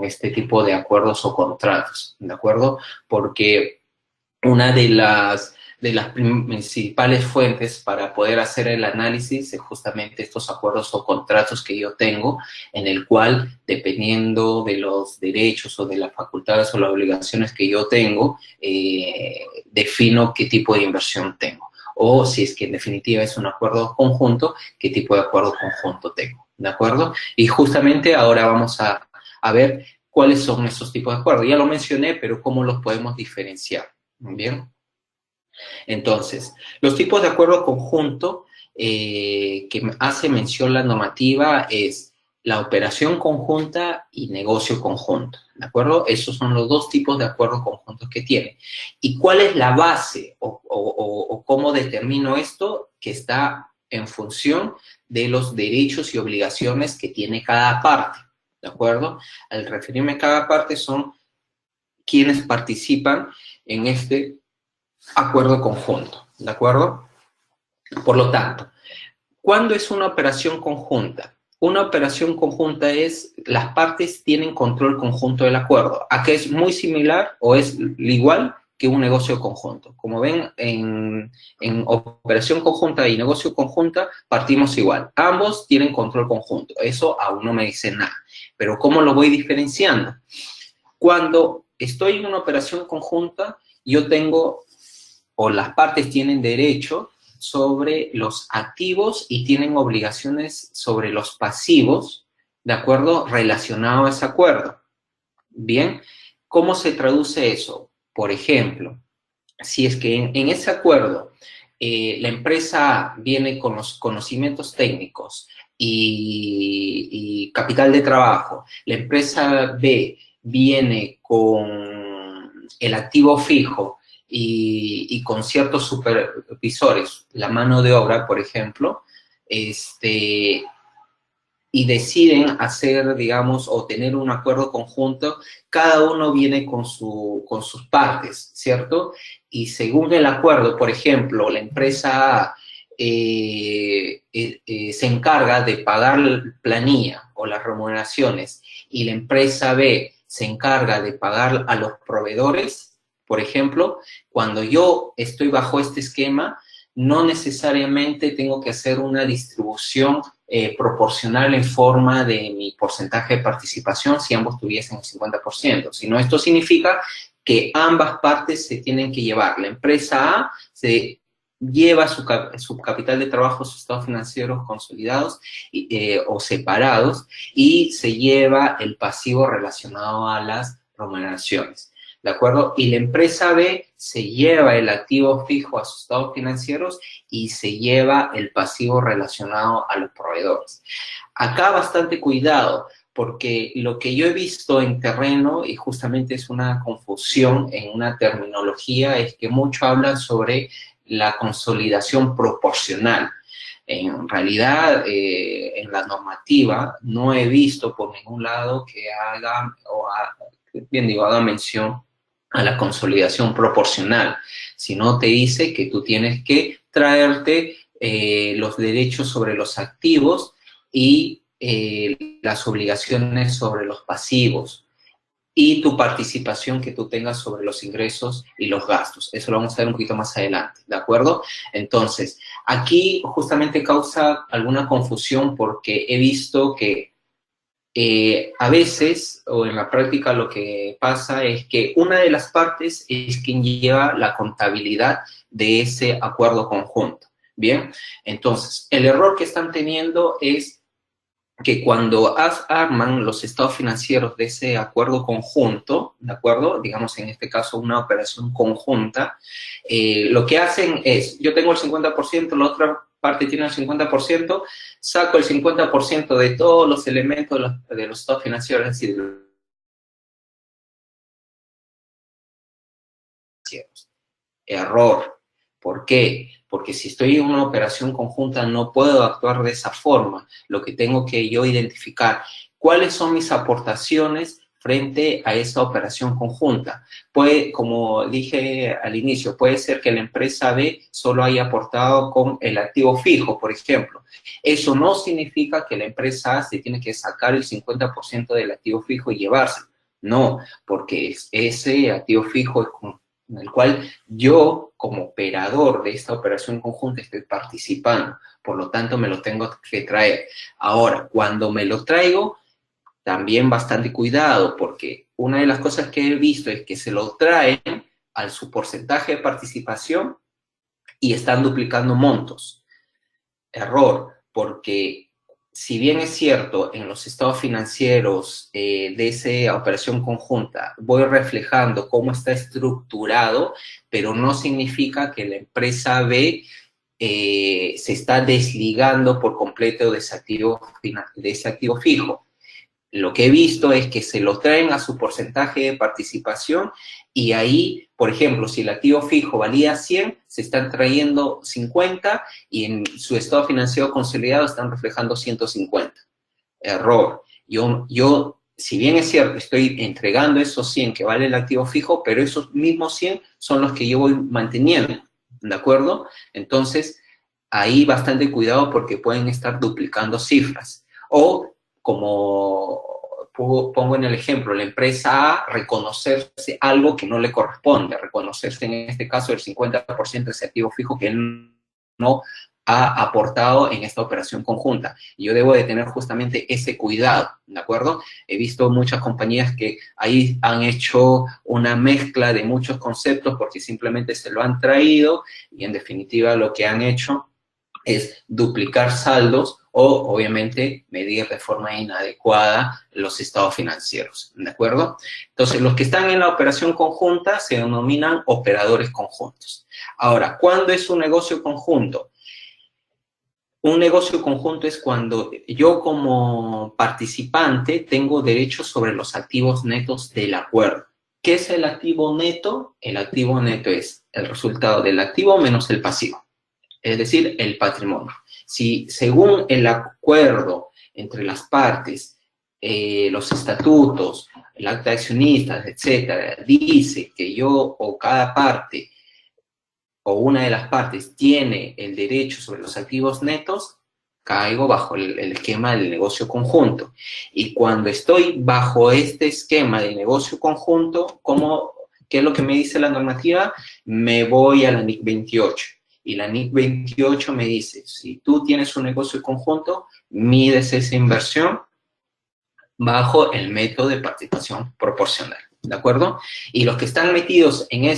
este tipo de acuerdos o contratos, ¿de acuerdo? Porque una de las principales fuentes para poder hacer el análisis es justamente estos acuerdos o contratos que yo tengo, en el cual, dependiendo de los derechos o de las facultades o las obligaciones que yo tengo, defino qué tipo de inversión tengo. O si es que en definitiva es un acuerdo conjunto, qué tipo de acuerdo conjunto tengo, ¿de acuerdo? Y justamente ahora vamos a ver cuáles son esos tipos de acuerdos. Ya lo mencioné, pero ¿cómo los podemos diferenciar? ¿Bien? Entonces, los tipos de acuerdo conjunto que hace mención la normativa es la operación conjunta y negocio conjunto, ¿de acuerdo? Esos son los dos tipos de acuerdos conjuntos que tiene. ¿Y cuál es la base o cómo determino esto? Que está en función de los derechos y obligaciones que tiene cada parte, ¿de acuerdo? Al referirme a cada parte son quienes participan en este acuerdo conjunto, ¿de acuerdo? Por lo tanto, ¿cuándo es una operación conjunta? Una operación conjunta es, las partes tienen control conjunto del acuerdo, a que es muy similar o es igual que un negocio conjunto. Como ven, en operación conjunta y negocio conjunta partimos igual. Ambos tienen control conjunto. Eso aún no me dice nada. Pero ¿cómo lo voy diferenciando? Cuando estoy en una operación conjunta, yo tengo o las partes tienen derecho sobre los activos y tienen obligaciones sobre los pasivos, ¿de acuerdo? Relacionado a ese acuerdo. Bien, ¿cómo se traduce eso? Por ejemplo, si es que en ese acuerdo la empresa viene con los conocimientos técnicos y capital de trabajo, la empresa B viene con el activo fijo y con ciertos supervisores, la mano de obra, por ejemplo, y deciden hacer, digamos, o tener un acuerdo conjunto, cada uno viene con sus partes, ¿cierto? Y según el acuerdo, por ejemplo, la empresa A se encarga de pagar la planilla o las remuneraciones y la empresa B se encarga de pagar a los proveedores, por ejemplo, cuando yo estoy bajo este esquema, no necesariamente tengo que hacer una distribución proporcional en forma de mi porcentaje de participación si ambos tuviesen el 50%, sino esto significa que ambas partes se tienen que llevar. La empresa A se lleva su capital de trabajo, sus estados financieros consolidados o separados y se lleva el pasivo relacionado a las remuneraciones. ¿De acuerdo? Y la empresa B se lleva el activo fijo a sus estados financieros y se lleva el pasivo relacionado a los proveedores. Acá bastante cuidado, porque lo que yo he visto en terreno, y justamente es una confusión en una terminología, es que mucho hablan sobre la consolidación proporcional. En realidad, en la normativa, no he visto por ningún lado que haga, haga mención a la consolidación proporcional, sino te dice que tú tienes que traerte los derechos sobre los activos y las obligaciones sobre los pasivos y tu participación que tú tengas sobre los ingresos y los gastos. Eso lo vamos a ver un poquito más adelante, ¿de acuerdo? Entonces, aquí justamente causa alguna confusión porque he visto que a veces, o en la práctica, lo que pasa es que una de las partes es quien lleva la contabilidad de ese acuerdo conjunto. Bien, entonces, el error que están teniendo es que cuando arman los estados financieros de ese acuerdo conjunto, ¿de acuerdo? Digamos, en este caso, una operación conjunta, lo que hacen es, yo tengo el 50%, la otra parte tiene el 50%, saco el 50% de todos los elementos de los estados financieros, es decir, error. ¿Por qué? Porque si estoy en una operación conjunta no puedo actuar de esa forma. Lo que tengo que yo identificar, ¿cuáles son mis aportaciones frente a esa operación conjunta? Puede, como dije al inicio, puede ser que la empresa B solo haya aportado con el activo fijo, por ejemplo. Eso no significa que la empresa A se tiene que sacar el 50% del activo fijo y llevárselo. No, porque ese activo fijo es en el cual yo, como operador de esta operación conjunta, estoy participando. Por lo tanto, me lo tengo que traer. Ahora, cuando me lo traigo, también bastante cuidado, porque una de las cosas que he visto es que se lo traen a su porcentaje de participación y están duplicando montos. Error, porque si bien es cierto, en los estados financieros de esa operación conjunta voy reflejando cómo está estructurado, pero no significa que la empresa B se está desligando por completo de ese activo fijo. Lo que he visto es que se lo traen a su porcentaje de participación y ahí, por ejemplo, si el activo fijo valía 100, se están trayendo 50 y en su estado financiero consolidado están reflejando 150. Error. Yo, si bien es cierto, estoy entregando esos 100 que vale el activo fijo, pero esos mismos 100 son los que yo voy manteniendo, ¿de acuerdo? Entonces, ahí bastante cuidado porque pueden estar duplicando cifras. O como pongo en el ejemplo, la empresa A reconocerse algo que no le corresponde, reconocerse en este caso el 50% de ese activo fijo que él no ha aportado en esta operación conjunta. Y yo debo de tener justamente ese cuidado, ¿de acuerdo? He visto muchas compañías que ahí han hecho una mezcla de muchos conceptos porque simplemente se lo han traído y en definitiva lo que han hecho es duplicar saldos o, obviamente, medir de forma inadecuada los estados financieros, ¿de acuerdo? Entonces, los que están en la operación conjunta se denominan operadores conjuntos. Ahora, ¿cuándo es un negocio conjunto? Un negocio conjunto es cuando yo como participante tengo derechos sobre los activos netos del acuerdo. ¿Qué es el activo neto? El activo neto es el resultado del activo menos el pasivo, es decir, el patrimonio. Si según el acuerdo entre las partes, los estatutos, el acta de accionistas, etcétera, dice que yo o cada parte o una de las partes tiene el derecho sobre los activos netos, caigo bajo el esquema del negocio conjunto. Y cuando estoy bajo este esquema del negocio conjunto, ¿qué es lo que me dice la normativa? Me voy a la NIC 28. Y la NIC 28 me dice, si tú tienes un negocio conjunto, mides esa inversión bajo el método de participación proporcional, ¿de acuerdo? Y los que están metidos en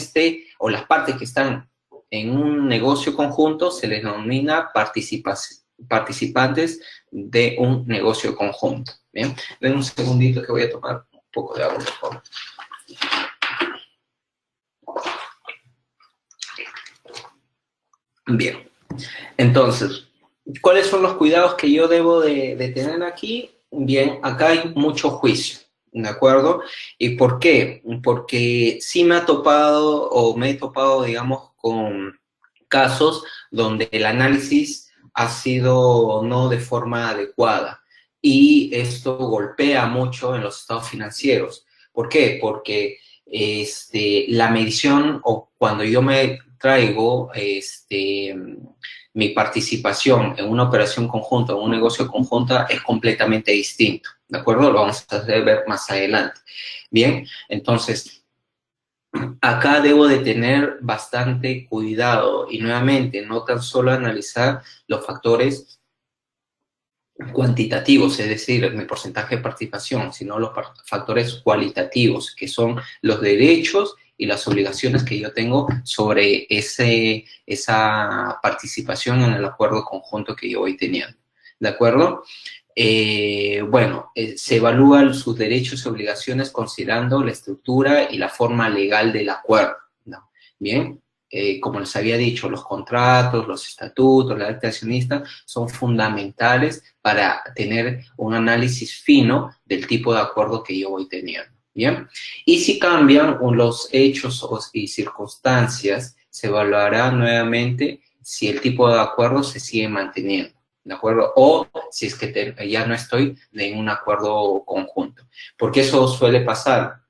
o las partes que están en un negocio conjunto, se les denomina participantes de un negocio conjunto, ¿bien? Den un segundito que voy a tomar un poco de agua, por favor. Bien, entonces, ¿cuáles son los cuidados que yo debo de tener aquí? Bien, acá hay mucho juicio, ¿de acuerdo? ¿Y por qué? Porque sí me he topado, digamos, con casos donde el análisis ha sido no de forma adecuada y esto golpea mucho en los estados financieros. ¿Por qué? Porque la medición o cuando yo me traigo mi participación en una operación conjunta, en un negocio conjunta, es completamente distinto, ¿de acuerdo? Lo vamos a ver más adelante. Bien, entonces, acá debo de tener bastante cuidado y nuevamente, no tan solo analizar los factores cuantitativos, es decir, mi porcentaje de participación, sino los factores cualitativos, que son los derechos y las obligaciones que yo tengo sobre esa participación en el acuerdo conjunto que yo voy teniendo. ¿De acuerdo? Se evalúan sus derechos y obligaciones considerando la estructura y la forma legal del acuerdo, ¿no? Bien, como les había dicho, los contratos, los estatutos, la acta de accionista son fundamentales para tener un análisis fino del tipo de acuerdo que yo voy teniendo, ¿bien? Y si cambian los hechos y circunstancias, se evaluará nuevamente si el tipo de acuerdo se sigue manteniendo, ¿de acuerdo? O si es que ya no estoy en un acuerdo conjunto. Porque eso suele pasar,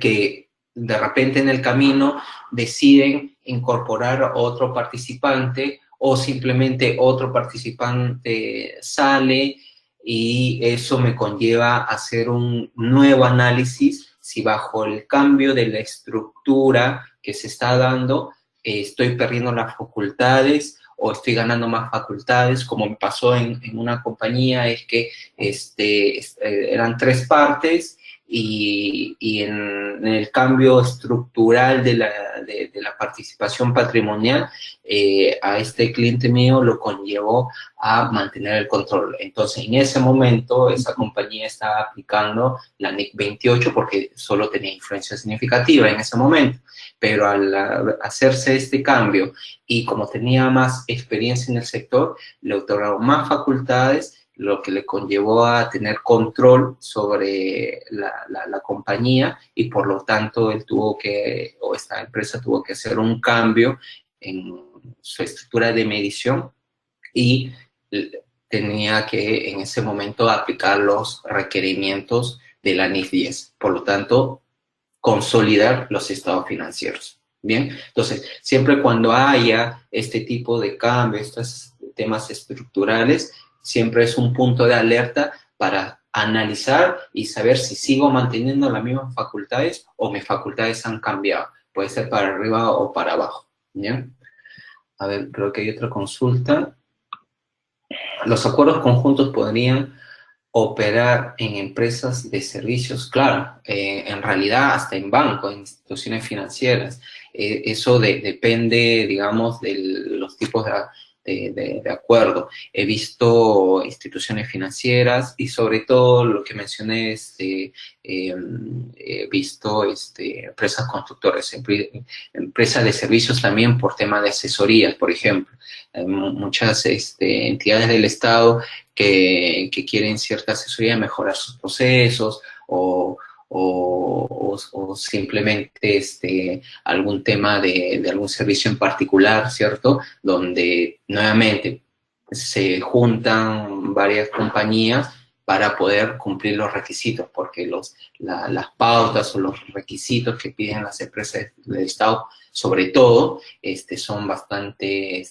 que de repente en el camino deciden incorporar otro participante o simplemente otro participante sale y eso me conlleva a hacer un nuevo análisis si bajo el cambio de la estructura que se está dando estoy perdiendo las facultades o estoy ganando más facultades, como me pasó en una compañía, es que eran 3 partes y en el cambio estructural de la participación patrimonial, a este cliente mío lo conllevó a mantener el control. Entonces, en ese momento, esa compañía estaba aplicando la NIC 28 porque solo tenía influencia significativa en ese momento. Pero al hacerse este cambio y como tenía más experiencia en el sector, le otorgaron más facultades, lo que le conllevó a tener control sobre la compañía y por lo tanto él tuvo que, o esta empresa tuvo que hacer un cambio en su estructura de medición y tenía que en ese momento aplicar los requerimientos de la NIF 10. Por lo tanto, consolidar los estados financieros. Bien, entonces, siempre cuando haya este tipo de cambios, estos temas estructurales, siempre es un punto de alerta para analizar y saber si sigo manteniendo las mismas facultades o mis facultades han cambiado. Puede ser para arriba o para abajo. ¿Bien? A ver, creo que hay otra consulta. Los acuerdos conjuntos podrían operar en empresas de servicios, claro, en realidad hasta en bancos, en instituciones financieras. Eso depende, digamos, de los tipos de acuerdo. He visto instituciones financieras y sobre todo lo que mencioné, he visto empresas constructoras, empresas de servicios también por tema de asesorías, por ejemplo. Hay muchas entidades del Estado que quieren cierta asesoría, mejorar sus procesos o simplemente algún tema de algún servicio en particular, ¿cierto? Donde nuevamente se juntan varias compañías para poder cumplir los requisitos, porque las pautas o los requisitos que piden las empresas del Estado, sobre todo, son bastante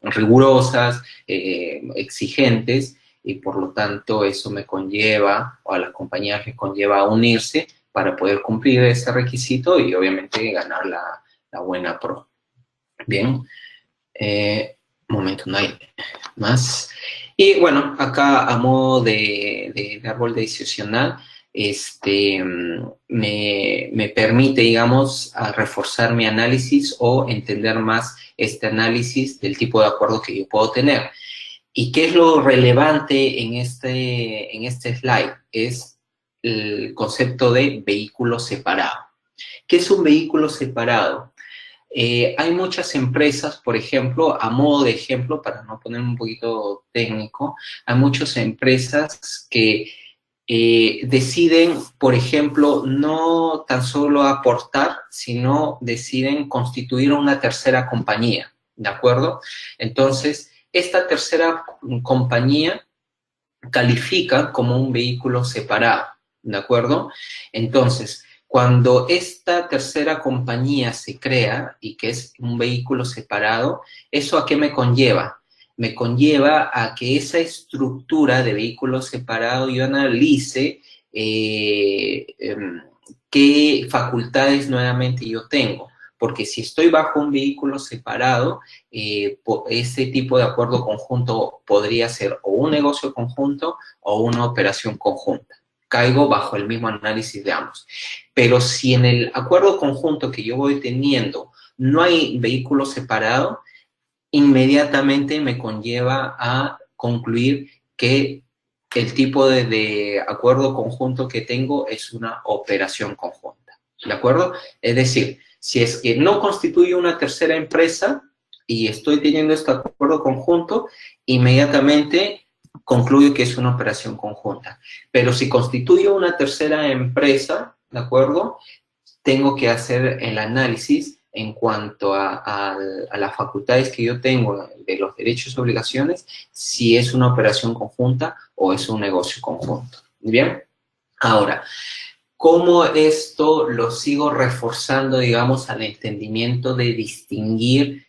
rigurosas, exigentes, y por lo tanto eso me conlleva, o a las compañías les conlleva a unirse para poder cumplir ese requisito y obviamente ganar la buena pro. Bien, momento, no hay más. Y bueno, acá a modo de árbol decisional, me permite, digamos, a reforzar mi análisis o entender más este análisis del tipo de acuerdo que yo puedo tener. ¿Y qué es lo relevante en este slide? Es el concepto de vehículo separado. ¿Qué es un vehículo separado? Hay muchas empresas, por ejemplo, a modo de ejemplo, para no ponerme un poquito técnico, hay muchas empresas que deciden, por ejemplo, no tan solo aportar, sino deciden constituir una tercera compañía, ¿de acuerdo? Entonces, esta tercera compañía califica como un vehículo separado, ¿de acuerdo? Entonces, Cuando esta tercera compañía se crea y que es un vehículo separado, ¿eso a qué me conlleva? Me conlleva a que esa estructura de vehículo separado yo analice qué facultades nuevamente yo tengo. Porque si estoy bajo un vehículo separado, ese tipo de acuerdo conjunto podría ser o un negocio conjunto o una operación conjunta. Caigo bajo el mismo análisis de ambos. Pero si en el acuerdo conjunto que yo voy teniendo no hay vehículo separado, inmediatamente me conlleva a concluir que el tipo de acuerdo conjunto que tengo es una operación conjunta. ¿De acuerdo? Es decir, si es que no constituye una tercera empresa y estoy teniendo este acuerdo conjunto, inmediatamente concluyo que es una operación conjunta. Pero si constituye una tercera empresa, ¿de acuerdo? Tengo que hacer el análisis en cuanto a las facultades que yo tengo de los derechos y obligaciones, si es una operación conjunta o es un negocio conjunto. ¿Bien? Ahora, ¿cómo esto lo sigo reforzando, digamos, al entendimiento de distinguir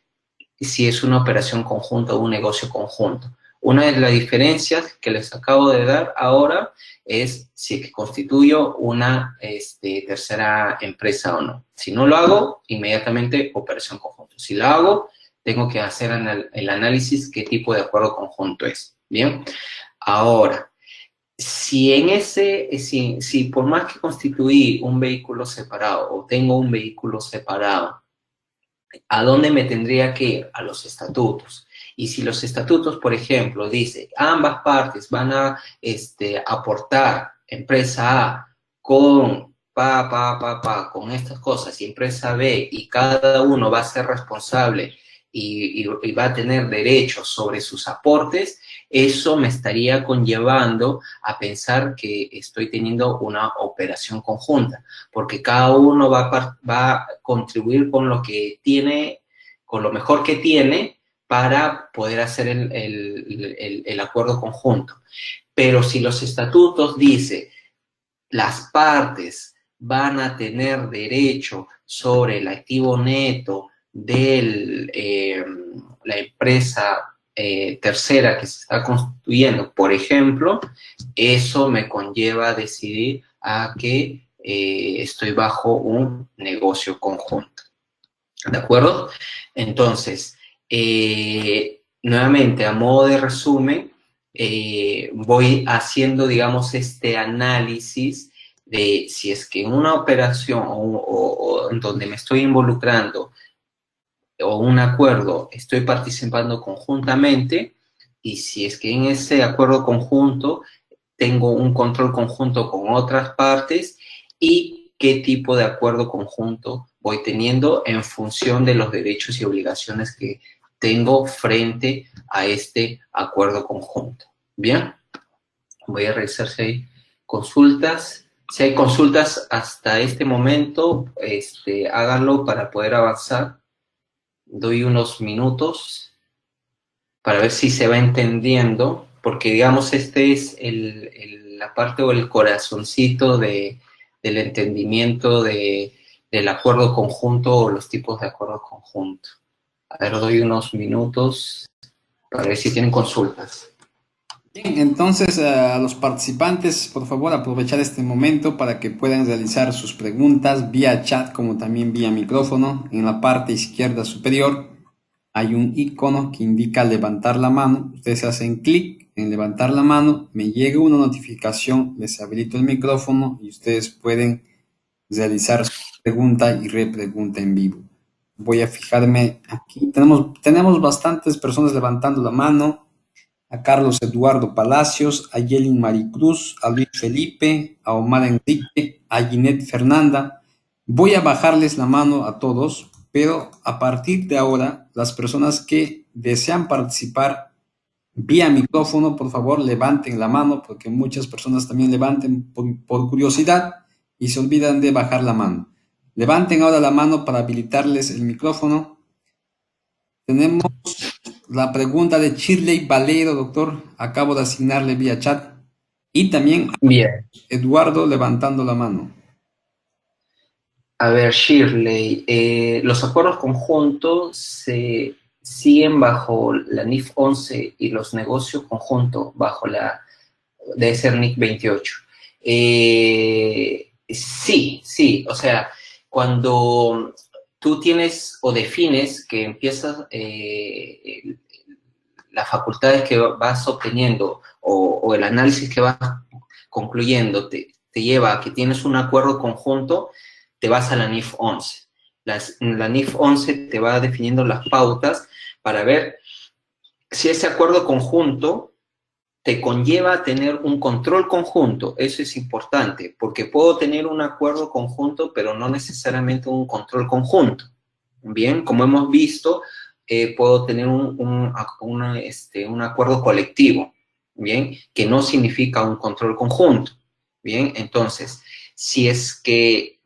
si es una operación conjunta o un negocio conjunto? Una de las diferencias que les acabo de dar ahora es si constituyo una tercera empresa o no. Si no lo hago, inmediatamente operación conjunta. Si lo hago, tengo que hacer el análisis qué tipo de acuerdo conjunto es. ¿Bien? Ahora, si por más que constituí un vehículo separado o tengo un vehículo separado, ¿a dónde me tendría que ir? A los estatutos. Y si los estatutos, por ejemplo, dice ambas partes van a aportar empresa A con con estas cosas y empresa B y cada uno va a ser responsable y va a tener derechos sobre sus aportes, eso me estaría conllevando a pensar que estoy teniendo una operación conjunta, porque cada uno va a contribuir con lo que tiene, con lo mejor que tiene, para poder hacer el acuerdo conjunto. Pero si los estatutos dicen las partes van a tener derecho sobre el activo neto de la empresa tercera que se está constituyendo, por ejemplo, eso me conlleva a decidir a que estoy bajo un negocio conjunto. ¿De acuerdo? Entonces, nuevamente, a modo de resumen, voy haciendo, digamos, este análisis de si es que en una operación o en donde me estoy involucrando o un acuerdo estoy participando conjuntamente y si es que en ese acuerdo conjunto tengo un control conjunto con otras partes y qué tipo de acuerdo conjunto voy teniendo en función de los derechos y obligaciones que tengo frente a este acuerdo conjunto. Bien, voy a revisar si hay consultas. Si hay consultas hasta este momento, háganlo para poder avanzar. Doy unos minutos para ver si se va entendiendo, porque digamos este es la parte o el corazoncito del entendimiento del acuerdo conjunto o los tipos de acuerdo conjunto. A ver, doy unos minutos para ver si tienen consultas. Bien, entonces a los participantes, por favor, aprovechar este momento para que puedan realizar sus preguntas vía chat como también vía micrófono. En la parte izquierda superior hay un icono que indica levantar la mano. Ustedes hacen clic en levantar la mano, me llega una notificación, les habilito el micrófono y ustedes pueden realizar su pregunta y repregunta en vivo. Voy a fijarme aquí. Tenemos bastantes personas levantando la mano. A Carlos Eduardo Palacios, a Yelin Maricruz, a Luis Felipe, a Omar Enrique, a Ginette Fernanda. Voy a bajarles la mano a todos, pero a partir de ahora, las personas que desean participar vía micrófono, por favor, levanten la mano, porque muchas personas también levanten por curiosidad y se olvidan de bajar la mano. Levanten ahora la mano para habilitarles el micrófono. Tenemos la pregunta de Shirley Valero, doctor. Acabo de asignarle vía chat. Y también Bien. Eduardo levantando la mano. A ver, Shirley, los acuerdos conjuntos se siguen bajo la NIF 11 y los negocios conjuntos bajo la, debe ser NIC 28. Sí, o sea, cuando tú tienes o defines que empiezas las facultades que vas obteniendo o el análisis que vas concluyendo te lleva a que tienes un acuerdo conjunto, te vas a la NIF 11. La NIF 11 te va definiendo las pautas para ver si ese acuerdo conjunto te conlleva a tener un control conjunto. Eso es importante, porque puedo tener un acuerdo conjunto, pero no necesariamente un control conjunto. Bien, como hemos visto, puedo tener un acuerdo colectivo, bien, que no significa un control conjunto. Bien, entonces, si es que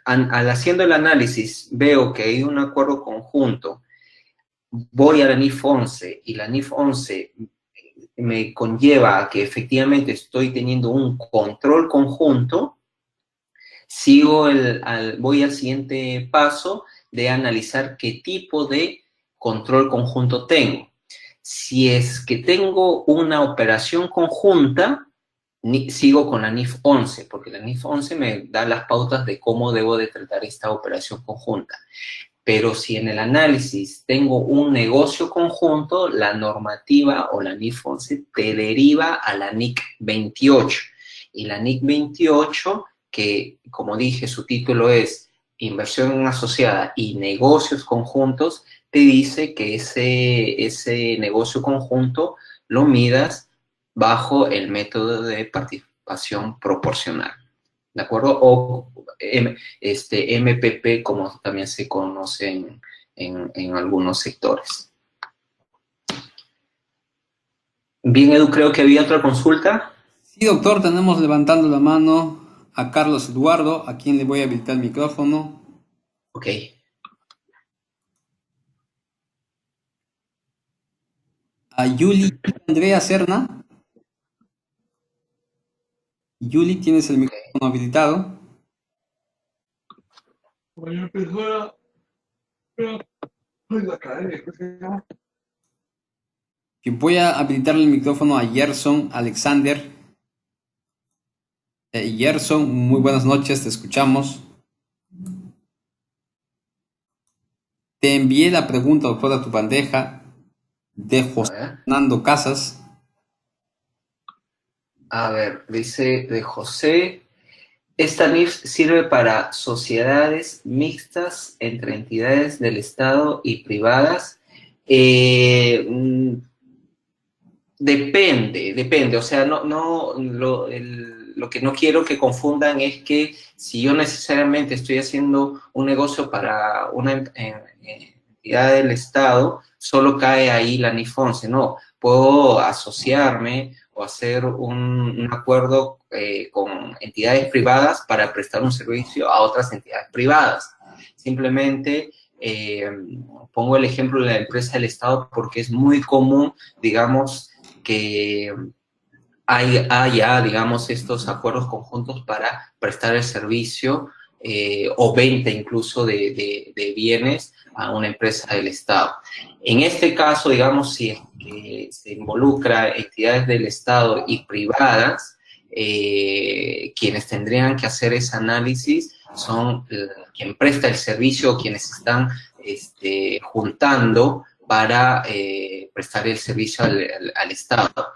al haciendo el análisis veo que hay un acuerdo conjunto, voy a la NIF 11 y la NIF 11 me conlleva a que efectivamente estoy teniendo un control conjunto, voy al siguiente paso de analizar qué tipo de control conjunto tengo. Si es que tengo una operación conjunta, sigo con la NIF 11, porque la NIF 11 me da las pautas de cómo debo de tratar esta operación conjunta. Pero si en el análisis tengo un negocio conjunto, la normativa o la NIF 11 te deriva a la NIC 28. Y la NIC 28, que como dije, su título es Inversión Asociada y Negocios Conjuntos, te dice que ese negocio conjunto lo midas bajo el método de participación proporcional. ¿De acuerdo? O MPP, como también se conoce en algunos sectores. Bien, Edu, creo que había otra consulta. Sí, doctor, tenemos levantando la mano a Carlos Eduardo, a quien le voy a habilitar el micrófono. Ok. A Yuli Andrea Serna. Yuli, tienes el micrófono habilitado. Y voy a habilitarle el micrófono a Gerson Alexander. Gerson, muy buenas noches, te escuchamos. Te envié la pregunta, doctor, a tu bandeja de José Fernando Casas. A ver, dice de José, esta NIF sirve para sociedades mixtas entre entidades del Estado y privadas. Depende, o sea, lo que no quiero que confundan es que si yo necesariamente estoy haciendo un negocio para una entidad del Estado, solo cae ahí la NIF 11, no, puedo asociarme o hacer un acuerdo con entidades privadas para prestar un servicio a otras entidades privadas. Simplemente pongo el ejemplo de la empresa del Estado porque es muy común, digamos, que haya, digamos, estos acuerdos conjuntos para prestar el servicio o venta incluso de bienes a una empresa del Estado. En este caso, digamos, si es que se involucra entidades del Estado y privadas, quienes tendrían que hacer ese análisis son quien presta el servicio o quienes están juntando para prestar el servicio al Estado.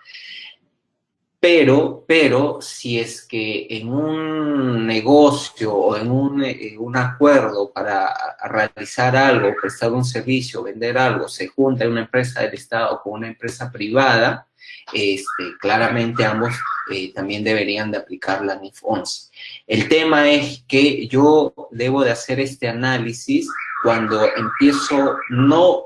Pero si es que en un negocio o en un acuerdo para realizar algo, prestar un servicio, vender algo, se junta una empresa del Estado con una empresa privada, claramente ambos también deberían de aplicar la NIF 11. El tema es que yo debo de hacer este análisis cuando empiezo no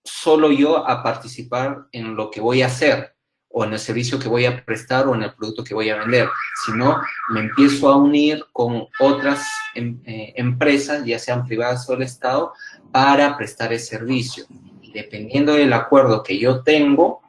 solo yo a participar en lo que voy a hacer, o en el servicio que voy a prestar o en el producto que voy a vender, sino me empiezo a unir con otras empresas, ya sean privadas o del Estado, para prestar el servicio. Y dependiendo del acuerdo que yo tengo,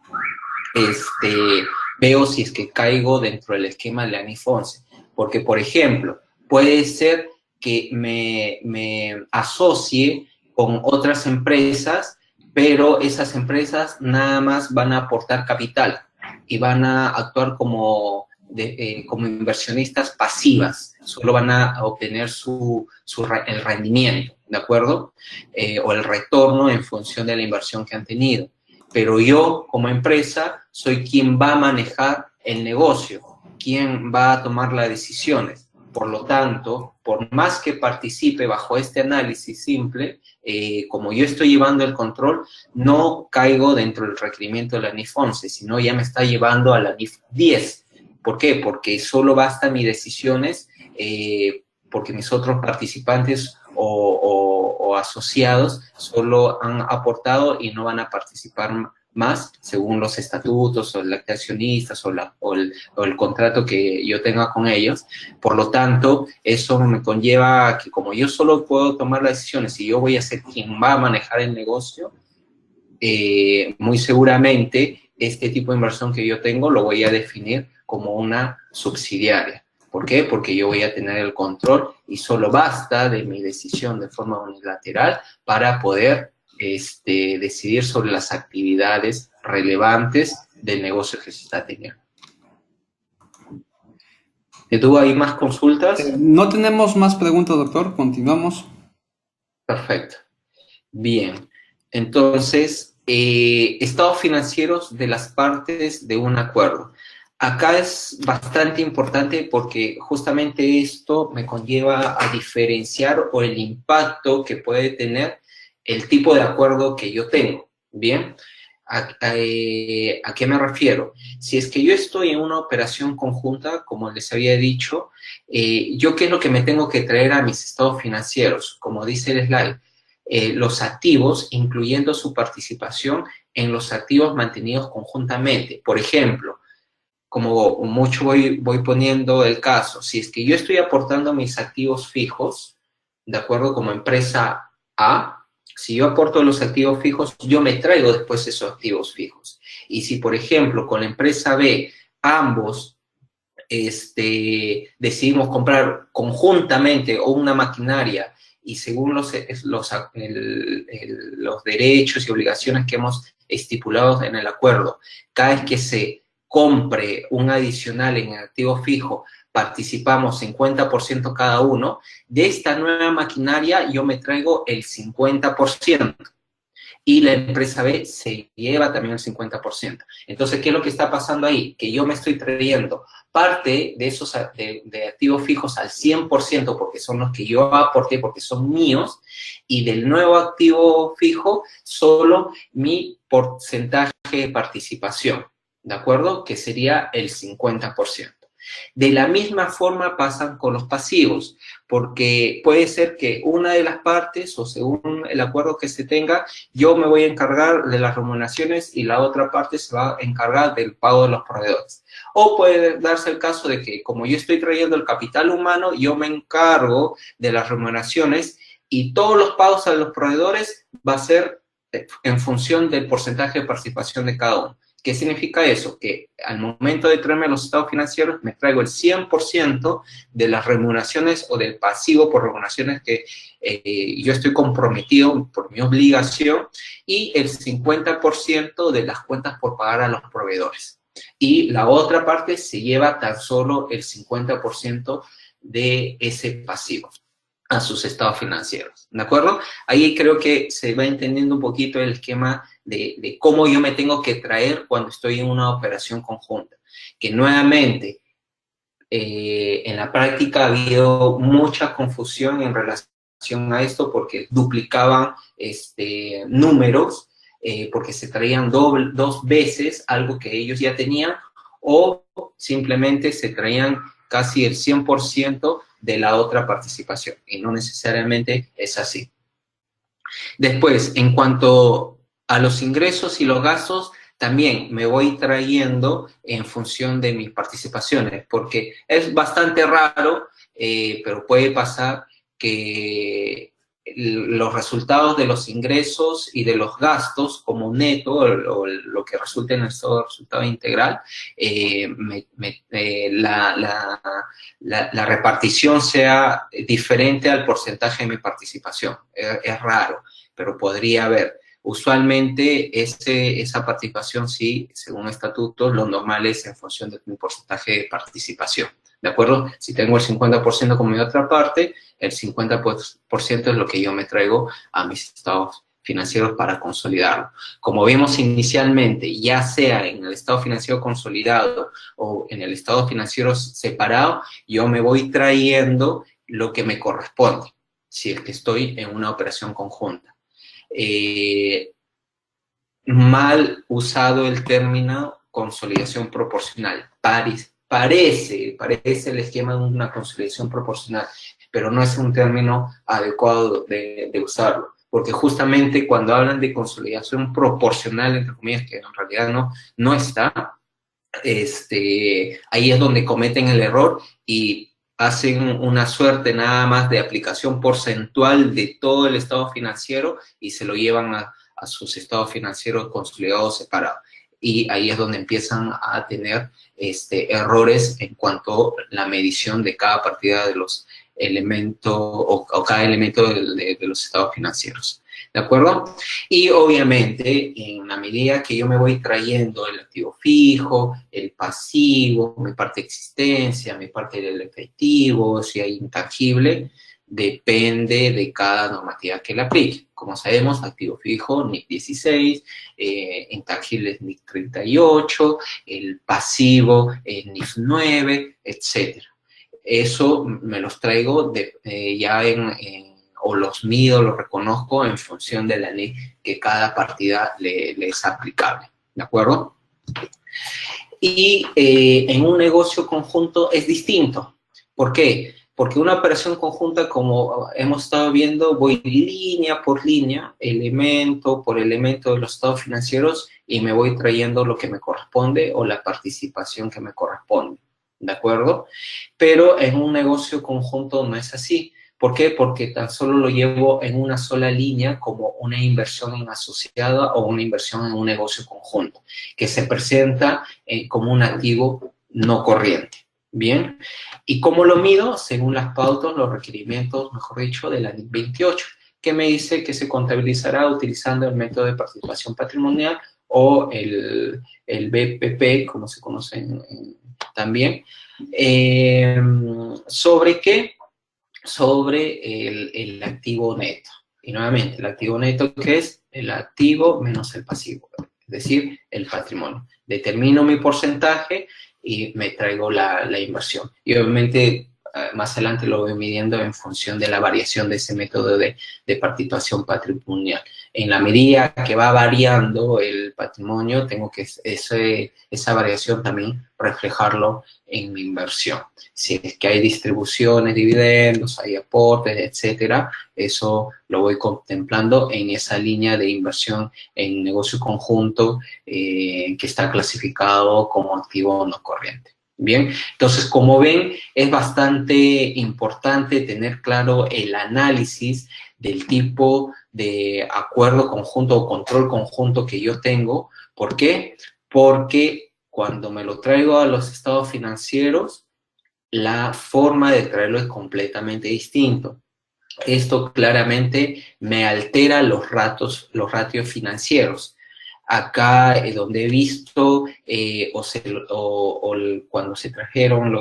veo si es que caigo dentro del esquema de la NIF 11. Porque, por ejemplo, puede ser que me asocie con otras empresas, pero esas empresas nada más van a aportar capital y van a actuar como inversionistas pasivas, solo van a obtener el rendimiento, ¿de acuerdo? O el retorno en función de la inversión que han tenido. Pero yo, como empresa, soy quien va a manejar el negocio, quien va a tomar las decisiones. Por lo tanto, por más que participe bajo este análisis simple, como yo estoy llevando el control, no caigo dentro del requerimiento de la NIF 11, sino ya me está llevando a la NIF 10. ¿Por qué? Porque solo basta mis decisiones, porque mis otros participantes o asociados solo han aportado y no van a participar más según los estatutos o el acta de accionistas o el contrato que yo tenga con ellos. Por lo tanto, eso me conlleva a que como yo solo puedo tomar las decisiones y yo voy a ser quien va a manejar el negocio, muy seguramente este tipo de inversión que yo tengo lo voy a definir como una subsidiaria. ¿Por qué? Porque yo voy a tener el control y solo basta de mi decisión de forma unilateral para poder decidir sobre las actividades relevantes del negocio que se está teniendo. ¿Tuvo ahí más consultas? No tenemos más preguntas, doctor. Continuamos. Perfecto. Bien. Entonces, estados financieros de las partes de un acuerdo. Acá es bastante importante porque justamente esto me conlleva a diferenciar o el impacto que puede tener el tipo de acuerdo que yo tengo. Bien, ¿a qué me refiero? Si es que yo estoy en una operación conjunta, como les había dicho, ¿yo qué es lo que me tengo que traer a mis estados financieros? Como dice el slide, los activos, incluyendo su participación en los activos mantenidos conjuntamente. Por ejemplo, como mucho voy poniendo el caso, si es que yo estoy aportando mis activos fijos, de acuerdo, como empresa A, si yo aporto los activos fijos, yo me traigo después esos activos fijos. Y si, por ejemplo, con la empresa B, ambos decidimos comprar conjuntamente o una maquinaria y según los derechos y obligaciones que hemos estipulado en el acuerdo, cada vez que se compre un adicional en activo fijo, participamos 50% cada uno, de esta nueva maquinaria yo me traigo el 50%. Y la empresa B se lleva también el 50%. Entonces, ¿qué es lo que está pasando ahí? Que yo me estoy trayendo parte de esos de activos fijos al 100% porque son los que yo aporté, porque son míos, y del nuevo activo fijo solo mi porcentaje de participación, ¿de acuerdo? Que sería el 50%. De la misma forma pasan con los pasivos, porque puede ser que una de las partes, o según el acuerdo que se tenga, yo me voy a encargar de las remuneraciones y la otra parte se va a encargar del pago de los proveedores. O puede darse el caso de que, como yo estoy trayendo el capital humano, yo me encargo de las remuneraciones y todos los pagos a los proveedores va a ser en función del porcentaje de participación de cada uno. ¿Qué significa eso? Que al momento de traerme los estados financieros, me traigo el 100% de las remuneraciones o del pasivo por remuneraciones que yo estoy comprometido por mi obligación y el 50% de las cuentas por pagar a los proveedores. Y la otra parte se lleva tan solo el 50% de ese pasivo a sus estados financieros, ¿de acuerdo? Ahí creo que se va entendiendo un poquito el esquema de cómo yo me tengo que traer cuando estoy en una operación conjunta. Que nuevamente, en la práctica ha habido mucha confusión en relación a esto porque duplicaban números, porque se traían dos veces algo que ellos ya tenían o simplemente se traían casi el 100% de la otra participación, y no necesariamente es así. Después, en cuanto a los ingresos y los gastos, también me voy trayendo en función de mis participaciones, porque es bastante raro, pero puede pasar que los resultados de los ingresos y de los gastos como neto, o lo que resulte en el resultado integral, la repartición sea diferente al porcentaje de mi participación. Es raro, pero podría haber. Usualmente esa participación sí, según estatutos, lo normal es en función de mi porcentaje de participación. ¿De acuerdo? Si tengo el 50% como mi otra parte, el 50% es lo que yo me traigo a mis estados financieros para consolidarlo. Como vimos inicialmente, ya sea en el estado financiero consolidado o en el estado financiero separado, yo me voy trayendo lo que me corresponde, si es que estoy en una operación conjunta. Mal usado el término consolidación proporcional. Parece el esquema de una consolidación proporcional, pero no es un término adecuado de usarlo, porque justamente cuando hablan de consolidación proporcional, entre comillas, que en realidad no está, ahí es donde cometen el error y hacen una suerte nada más de aplicación porcentual de todo el estado financiero y se lo llevan a sus estados financieros consolidados separados. Y ahí es donde empiezan a tener errores en cuanto a la medición de cada partida de los elementos o cada elemento de los estados financieros. ¿De acuerdo? Y obviamente, en la medida que yo me voy trayendo el activo fijo, el pasivo, mi parte de existencia, mi parte del efectivo, si hay intangible, depende de cada normativa que le aplique. Como sabemos, activo fijo, NIC 16, intangibles NIC 38, el pasivo NIF 9, etc. Eso me los traigo ya o los mido, los reconozco en función de la ley que cada partida le es aplicable. ¿De acuerdo? Y en un negocio conjunto es distinto. ¿Por qué? Porque una operación conjunta, como hemos estado viendo, voy línea por línea, elemento por elemento de los estados financieros y me voy trayendo lo que me corresponde o la participación que me corresponde. ¿De acuerdo? Pero en un negocio conjunto no es así. ¿Por qué? Porque tan solo lo llevo en una sola línea como una inversión en asociada o una inversión en un negocio conjunto, que se presenta como un activo no corriente. Bien, ¿y cómo lo mido? Según las pautas, los requerimientos, mejor dicho, de la NIC 28, que me dice que se contabilizará utilizando el método de participación patrimonial o el BPP, como se conoce también. ¿Sobre qué? Sobre el activo neto. Y nuevamente, el activo neto, ¿qué es? El activo menos el pasivo, es decir, el patrimonio. Determino mi porcentaje y me traigo la inversión. Y obviamente, más adelante lo voy midiendo en función de la variación de ese método de participación patrimonial. En la medida que va variando el patrimonio, tengo que esa variación también reflejarlo en mi inversión. Si es que hay distribuciones, dividendos, hay aportes, etcétera, eso lo voy contemplando en esa línea de inversión en negocio conjunto que está clasificado como activo no corriente. Bien, entonces, como ven, es bastante importante tener claro el análisis del tipo de acuerdo conjunto o control conjunto que yo tengo. ¿Por qué? Porque cuando me lo traigo a los estados financieros, la forma de traerlo es completamente distinto. Esto claramente me altera los ratios financieros. Acá donde he visto cuando se trajeron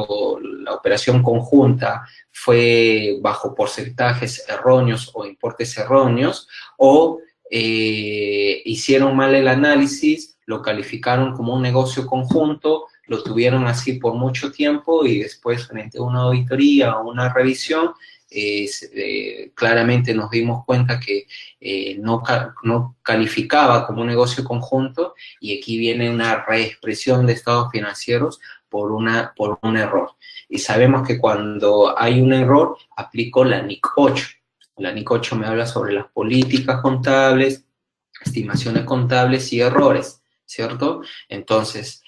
la operación conjunta fue bajo porcentajes erróneos o importes erróneos, o hicieron mal el análisis, lo calificaron como un negocio conjunto, lo tuvieron así por mucho tiempo y después frente a una auditoría o una revisión, claramente nos dimos cuenta que no calificaba como un negocio conjunto y aquí viene una reexpresión de estados financieros por un error. Y sabemos que cuando hay un error, aplico la NIC 8. La NIC 8 me habla sobre las políticas contables, estimaciones contables y errores, ¿cierto? Entonces,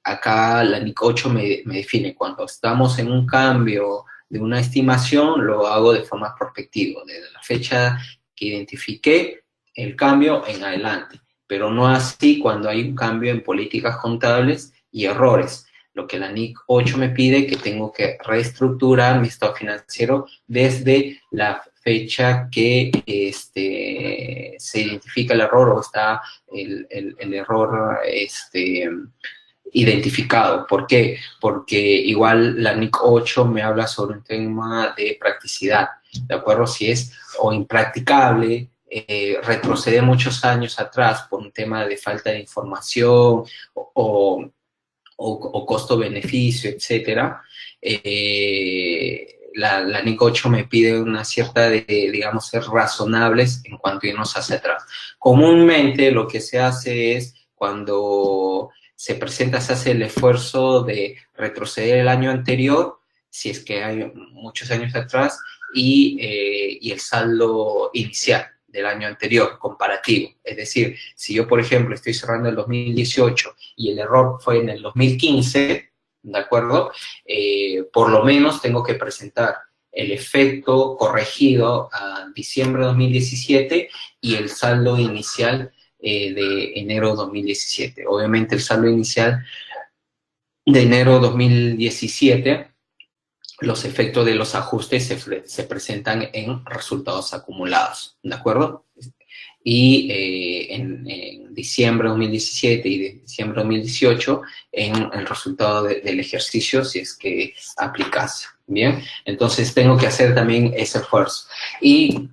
acá la NIC 8 me define cuando estamos en un cambio de una estimación lo hago de forma prospectiva, desde la fecha que identifiqué el cambio en adelante, pero no así cuando hay un cambio en políticas contables y errores. Lo que la NIC 8 me pide, que tengo que reestructurar mi estado financiero desde la fecha que se identifica el error o está el error identificado. ¿Por qué? Porque igual la NIC 8 me habla sobre un tema de practicidad, ¿de acuerdo? Si es o impracticable, retroceder muchos años atrás por un tema de falta de información o costo-beneficio, etcétera, la NIC 8 me pide una cierta, digamos, ser razonables en cuanto a irnos hacia atrás. Comúnmente lo que se hace es cuando se hace el esfuerzo de retroceder el año anterior, si es que hay muchos años atrás, y el saldo inicial del año anterior, comparativo. Es decir, si yo, por ejemplo, estoy cerrando el 2018 y el error fue en el 2015, ¿de acuerdo? Por lo menos tengo que presentar el efecto corregido a diciembre de 2017 y el saldo inicial de enero de 2017. Obviamente el saldo inicial de enero de 2017, los efectos de los ajustes se presentan en resultados acumulados, ¿de acuerdo? Y en diciembre de 2017 y de diciembre de 2018 en el resultado del ejercicio, si es que aplicase, ¿bien? Entonces tengo que hacer también ese esfuerzo. Y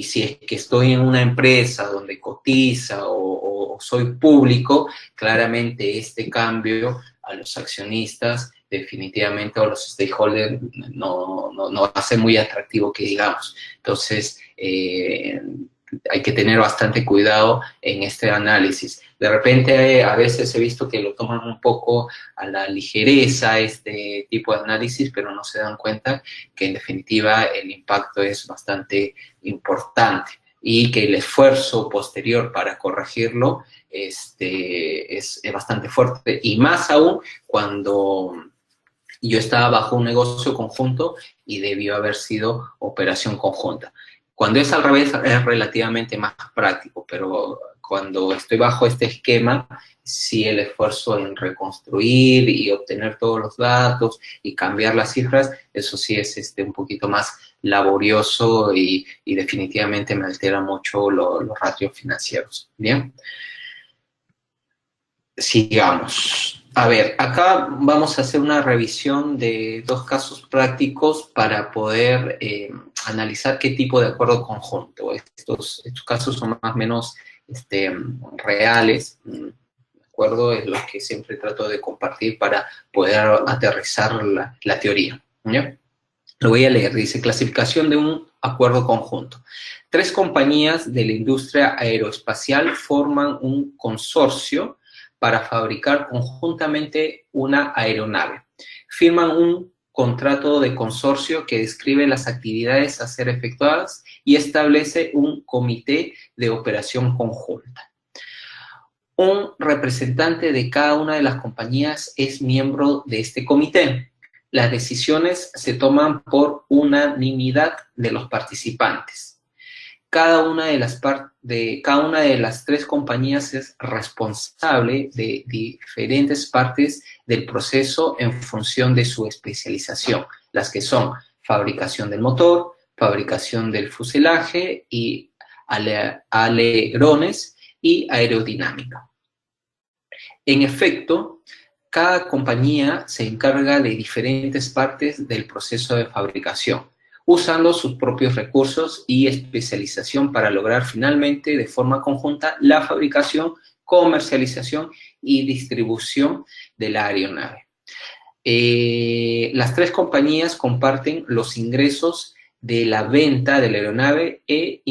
si es que estoy en una empresa donde cotiza o soy público, claramente este cambio a los accionistas definitivamente o los stakeholders no hace muy atractivo que digamos. Entonces, hay que tener bastante cuidado en este análisis. De repente, a veces he visto que lo toman un poco a la ligereza este tipo de análisis, pero no se dan cuenta que en definitiva el impacto es bastante importante y que el esfuerzo posterior para corregirlo es bastante fuerte, y más aún cuando yo estaba bajo un negocio conjunto y debió haber sido operación conjunta. Cuando es al revés es relativamente más práctico, pero cuando estoy bajo este esquema, sí el esfuerzo en reconstruir y obtener todos los datos y cambiar las cifras, eso sí es un poquito más laborioso y definitivamente me altera mucho los ratios financieros. Bien, sigamos. A ver, acá vamos a hacer una revisión de dos casos prácticos para poder analizar qué tipo de acuerdo conjunto. Estos casos son más o menos reales, ¿de acuerdo? Es lo que siempre trato de compartir para poder aterrizar la teoría, ¿ya? Lo voy a leer. Dice, clasificación de un acuerdo conjunto. 3 compañías de la industria aeroespacial forman un consorcio para fabricar conjuntamente una aeronave. Firman un contrato de consorcio que describe las actividades a ser efectuadas y establece un comité de operación conjunta. Un representante de cada una de las compañías es miembro de este comité. Las decisiones se toman por unanimidad de los participantes. Cada una de las 3 compañías es responsable de diferentes partes del proceso en función de su especialización, las que son fabricación del motor, fabricación del fuselaje y alerones y aerodinámica. En efecto, cada compañía se encarga de diferentes partes del proceso de fabricación, usando sus propios recursos y especialización para lograr finalmente de forma conjunta la fabricación, comercialización y distribución de la aeronave. Las 3 compañías comparten los ingresos de la venta de la aeronave e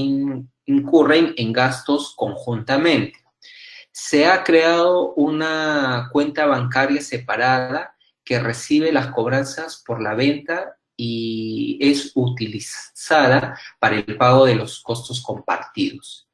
incurren en gastos conjuntamente. Se ha creado una cuenta bancaria separada que recibe las cobranzas por la venta y es utilizada para el pago de los costos compartidos.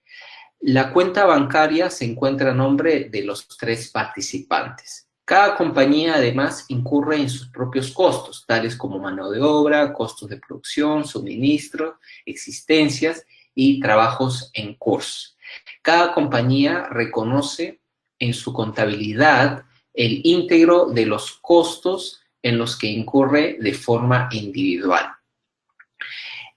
La cuenta bancaria se encuentra a nombre de los 3 participantes. Cada compañía además incurre en sus propios costos, tales como mano de obra, costos de producción, suministros, existencias y trabajos en curso. Cada compañía reconoce en su contabilidad el íntegro de los costos en los que incurre de forma individual.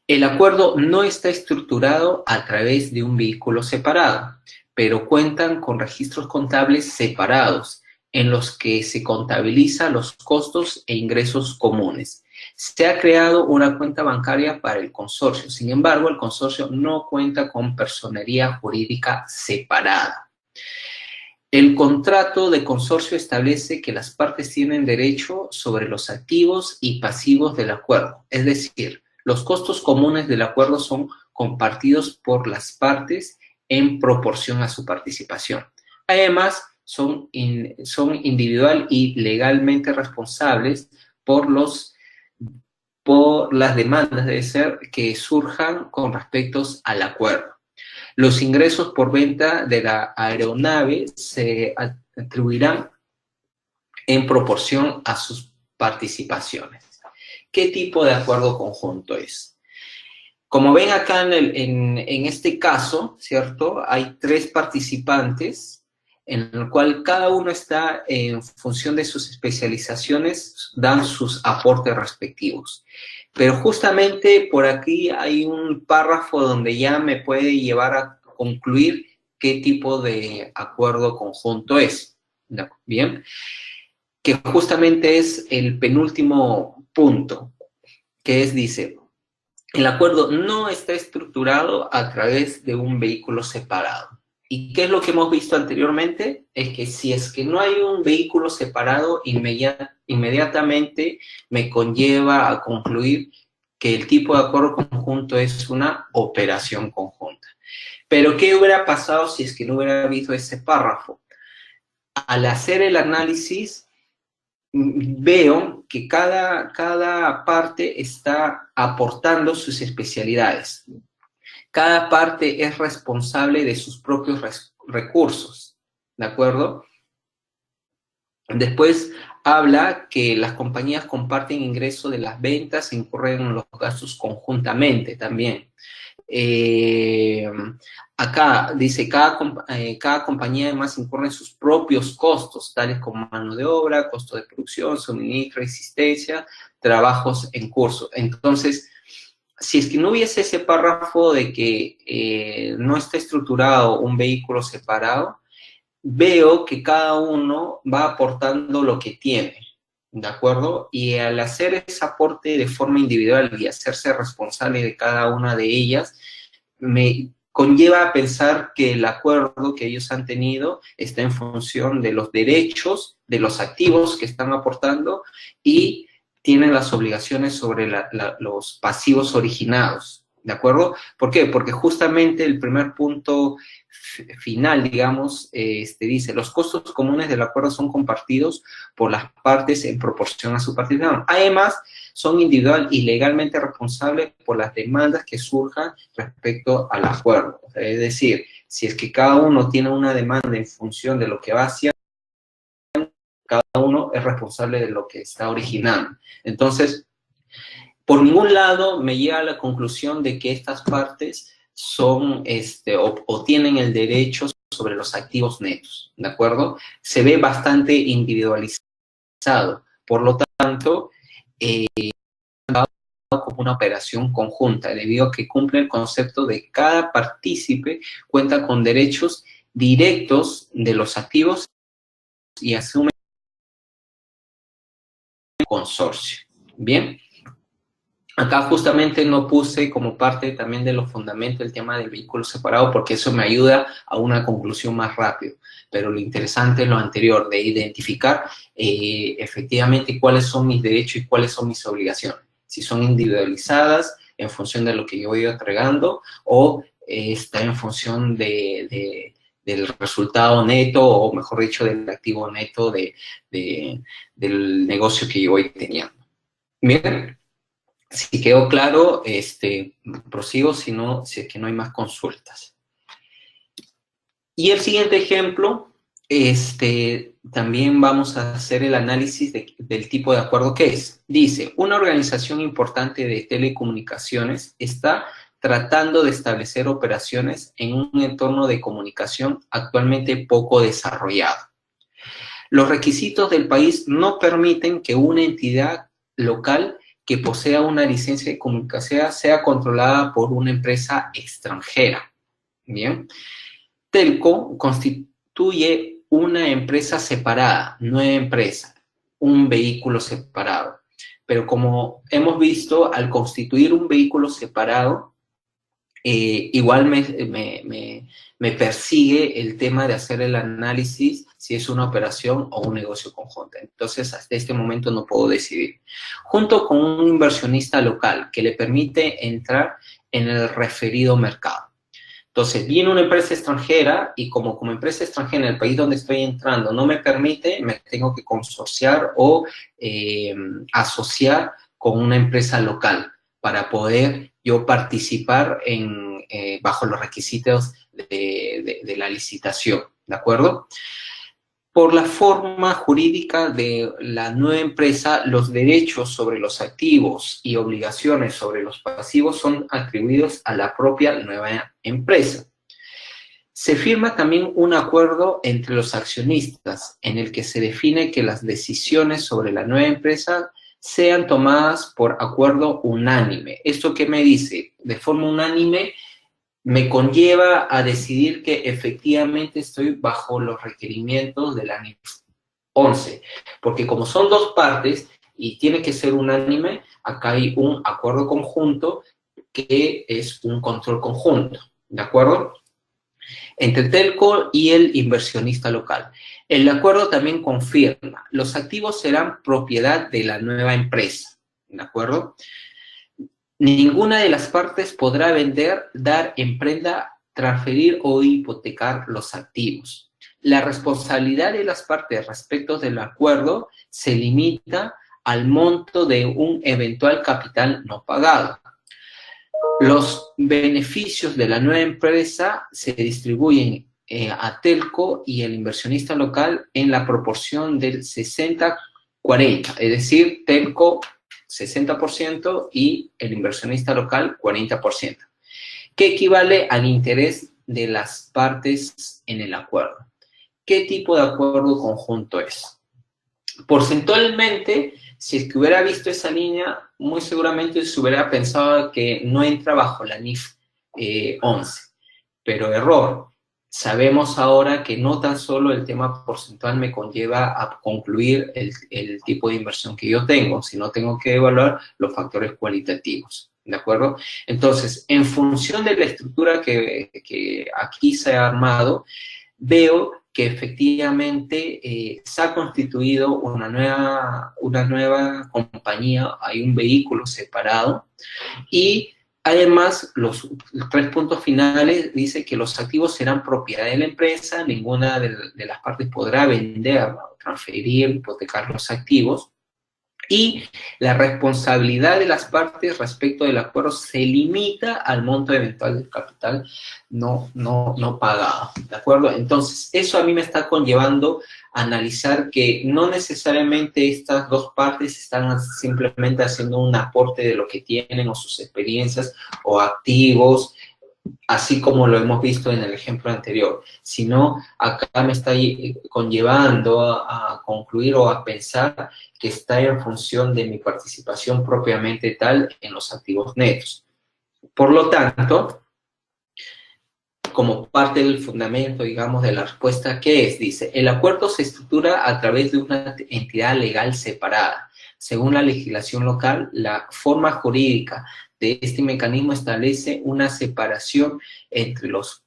El acuerdo no está estructurado a través de un vehículo separado, pero cuentan con registros contables separados en los que se contabilizan los costos e ingresos comunes. Se ha creado una cuenta bancaria para el consorcio, sin embargo, el consorcio no cuenta con personería jurídica separada. El contrato de consorcio establece que las partes tienen derecho sobre los activos y pasivos del acuerdo, es decir, los costos comunes del acuerdo son compartidos por las partes en proporción a su participación. Además, son individual y legalmente responsables por las demandas que surjan con respecto al acuerdo. Los ingresos por venta de la aeronave se atribuirán en proporción a sus participaciones. ¿Qué tipo de acuerdo conjunto es? Como ven acá en este caso, ¿cierto? Hay 3 participantes en el cual cada uno está en función de sus especializaciones, dan sus aportes respectivos. Pero justamente por aquí hay un párrafo donde ya me puede llevar a concluir qué tipo de acuerdo conjunto es. ¿Bien? Que justamente es el penúltimo punto, que dice, el acuerdo no está estructurado a través de un vehículo separado. ¿Y qué es lo que hemos visto anteriormente? Es que si es que no hay un vehículo separado, inmediatamente me conlleva a concluir que el tipo de acuerdo conjunto es una operación conjunta. Pero ¿qué hubiera pasado si es que no hubiera habido ese párrafo? Al hacer el análisis, veo que cada parte está aportando sus especialidades. Cada parte es responsable de sus propios recursos, ¿de acuerdo? Después habla que las compañías comparten ingresos de las ventas e incurren en los gastos conjuntamente también. Acá dice, cada compañía además incurre en sus propios costos, tales como mano de obra, costo de producción, suministro, existencia, trabajos en curso. Entonces, si es que no hubiese ese párrafo de que no está estructurado un vehículo separado, veo que cada uno va aportando lo que tiene, ¿de acuerdo? Y al hacer ese aporte de forma individual y hacerse responsable de cada una de ellas, me conlleva a pensar que el acuerdo que ellos han tenido está en función de los derechos, de los activos que están aportando y tienen las obligaciones sobre los pasivos originados, ¿de acuerdo? ¿Por qué? Porque justamente el primer punto final, digamos, dice, los costos comunes del acuerdo son compartidos por las partes en proporción a su participación. Además, son individual y legalmente responsables por las demandas que surjan respecto al acuerdo. O sea, es decir, si es que cada uno tiene una demanda en función de lo que va haciendo, cada uno es responsable de lo que está originando. Entonces, por ningún lado me llega a la conclusión de que estas partes son, o tienen el derecho sobre los activos netos, ¿de acuerdo? Se ve bastante individualizado. Por lo tanto, como una operación conjunta, debido a que cumple el concepto de cada partícipe cuenta con derechos directos de los activos y asume el consorcio. Bien. Acá justamente no puse como parte también de los fundamentos el tema del vehículo separado porque eso me ayuda a una conclusión más rápido. Pero lo interesante es lo anterior, de identificar efectivamente cuáles son mis derechos y cuáles son mis obligaciones. Si son individualizadas en función de lo que yo voy entregando o está en función del resultado neto o mejor dicho del activo neto del negocio que yo voy teniendo. Bien. Si quedó claro, prosigo, si es que no hay más consultas. Y el siguiente ejemplo También vamos a hacer el análisis del tipo de acuerdo que es. Dice, una organización importante de telecomunicaciones está tratando de establecer operaciones en un entorno de comunicación actualmente poco desarrollado. Los requisitos del país no permiten que una entidad local que posea una licencia de comunicación sea controlada por una empresa extranjera. Bien. Telco constituye una empresa separada, nueva empresa, un vehículo separado. Pero como hemos visto, al constituir un vehículo separado, igual me persigue el tema de hacer el análisis si es una operación o un negocio conjunto. Entonces, hasta este momento no puedo decidir. Junto con un inversionista local que le permite entrar en el referido mercado. Entonces, viene una empresa extranjera y como empresa extranjera en el país donde estoy entrando no me permite, me tengo que consorciar o asociar con una empresa local para poder yo participar bajo los requisitos de la licitación, ¿de acuerdo? Por la forma jurídica de la nueva empresa, los derechos sobre los activos y obligaciones sobre los pasivos son atribuidos a la propia nueva empresa. Se firma también un acuerdo entre los accionistas en el que se define que las decisiones sobre la nueva empresa sean tomadas por acuerdo unánime. ¿Esto qué me dice? De forma unánime me conlleva a decidir que efectivamente estoy bajo los requerimientos de la NIF 11, porque como son dos partes y tiene que ser unánime, acá hay un acuerdo conjunto que es un control conjunto, ¿de acuerdo? Entre Telco y el inversionista local. El acuerdo también confirma, los activos serán propiedad de la nueva empresa, ¿de acuerdo? Ninguna de las partes podrá vender, dar en prenda, transferir o hipotecar los activos. La responsabilidad de las partes respecto del acuerdo se limita al monto de un eventual capital no pagado. Los beneficios de la nueva empresa se distribuyen a Telco y el inversionista local en la proporción del 60-40, es decir, Telco 60% y el inversionista local 40%, que equivale al interés de las partes en el acuerdo. ¿Qué tipo de acuerdo conjunto es? Porcentualmente, si es que hubiera visto esa línea, muy seguramente se hubiera pensado que no entra bajo la NIF 11, pero error. Sabemos ahora que no tan solo el tema porcentual me conlleva a concluir el tipo de inversión que yo tengo, sino tengo que evaluar los factores cualitativos, ¿de acuerdo? Entonces, en función de la estructura que aquí se ha armado, veo que efectivamente se ha constituido una nueva compañía, hay un vehículo separado y además, los 3 puntos finales dice que los activos serán propiedad de la empresa, ninguna de las partes podrá vender, transferir, hipotecar los activos, y la responsabilidad de las partes respecto del acuerdo se limita al monto eventual del capital no pagado, ¿de acuerdo? Entonces, eso a mí me está conllevando a analizar que no necesariamente estas dos partes están simplemente haciendo un aporte de lo que tienen o sus experiencias o activos, así como lo hemos visto en el ejemplo anterior, sino acá me está conllevando a concluir o a pensar que está en función de mi participación propiamente tal en los activos netos. Por lo tanto, como parte del fundamento, digamos, de la respuesta, ¿qué es? Dice, el acuerdo se estructura a través de una entidad legal separada. Según la legislación local, la forma jurídica de este mecanismo establece una separación entre los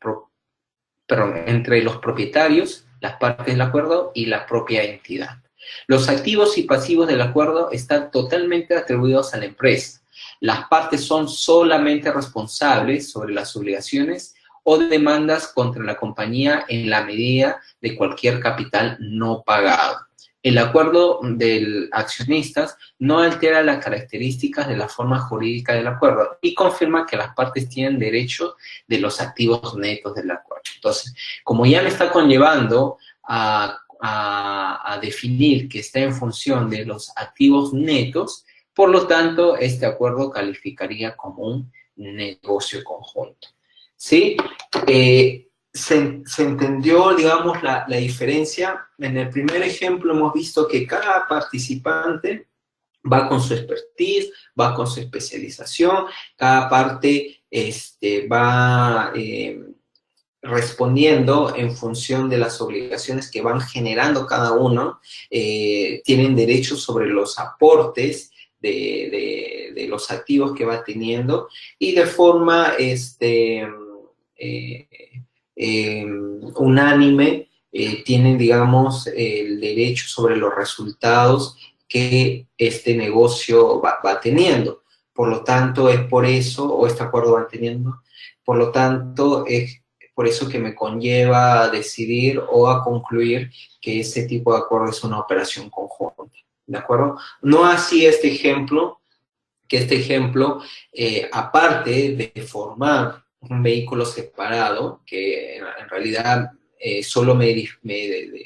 propietarios, las partes del acuerdo y la propia entidad. Los activos y pasivos del acuerdo están totalmente atribuidos a la empresa. Las partes son solamente responsables sobre las obligaciones o demandas contra la compañía en la medida de cualquier capital no pagado. El acuerdo de accionistas no altera las características de la forma jurídica del acuerdo y confirma que las partes tienen derecho de los activos netos del acuerdo. Entonces, como ya me está conllevando a definir que está en función de los activos netos, por lo tanto, este acuerdo calificaría como un negocio conjunto. ¿Sí? Se entendió, digamos, la diferencia. En el primer ejemplo hemos visto que cada participante va con su expertise, va con su especialización, cada parte va respondiendo en función de las obligaciones que van generando cada uno, tienen derechos sobre los aportes de los activos que va teniendo, y de forma unánime tienen, digamos, el derecho sobre los resultados que este negocio va teniendo. Por lo tanto, es por eso, o este acuerdo va teniendo, por lo tanto, es por eso que me conlleva a decidir o a concluir que ese tipo de acuerdo es una operación conjunta. ¿De acuerdo? No así este ejemplo, que este ejemplo, aparte de formar un vehículo separado, que en realidad solo me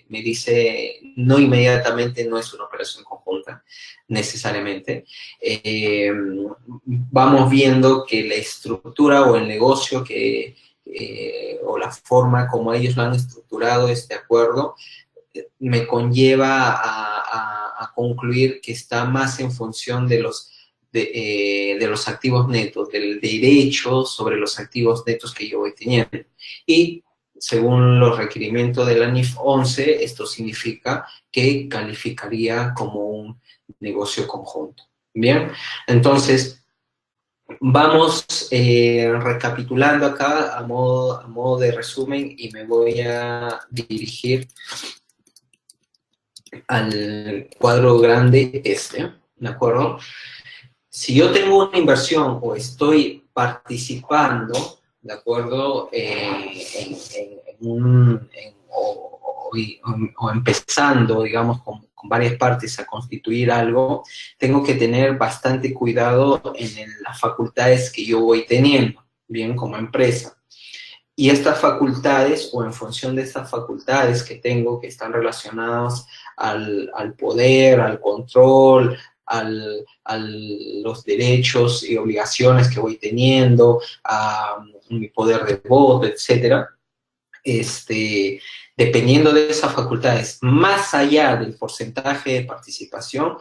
dice, no inmediatamente, no es una operación conjunta, necesariamente. Vamos viendo que la estructura o el negocio o la forma como ellos lo han estructurado este acuerdo, me conlleva a concluir que está más en función de los activos netos, del derecho sobre los activos netos que yo voy teniendo. Y según los requerimientos de la NIF 11, esto significa que calificaría como un negocio conjunto. Bien, entonces vamos recapitulando acá a modo de resumen, y me voy a dirigir al cuadro grande ¿de acuerdo? Si yo tengo una inversión o estoy participando, ¿de acuerdo? O empezando, digamos, con varias partes a constituir algo, tengo que tener bastante cuidado en las facultades que yo voy teniendo, bien, como empresa. Y estas facultades, o en función de estas facultades que tengo, que están relacionadas al poder, al control, a los derechos y obligaciones que voy teniendo, a mi poder de voto, etcétera, dependiendo de esas facultades, más allá del porcentaje de participación,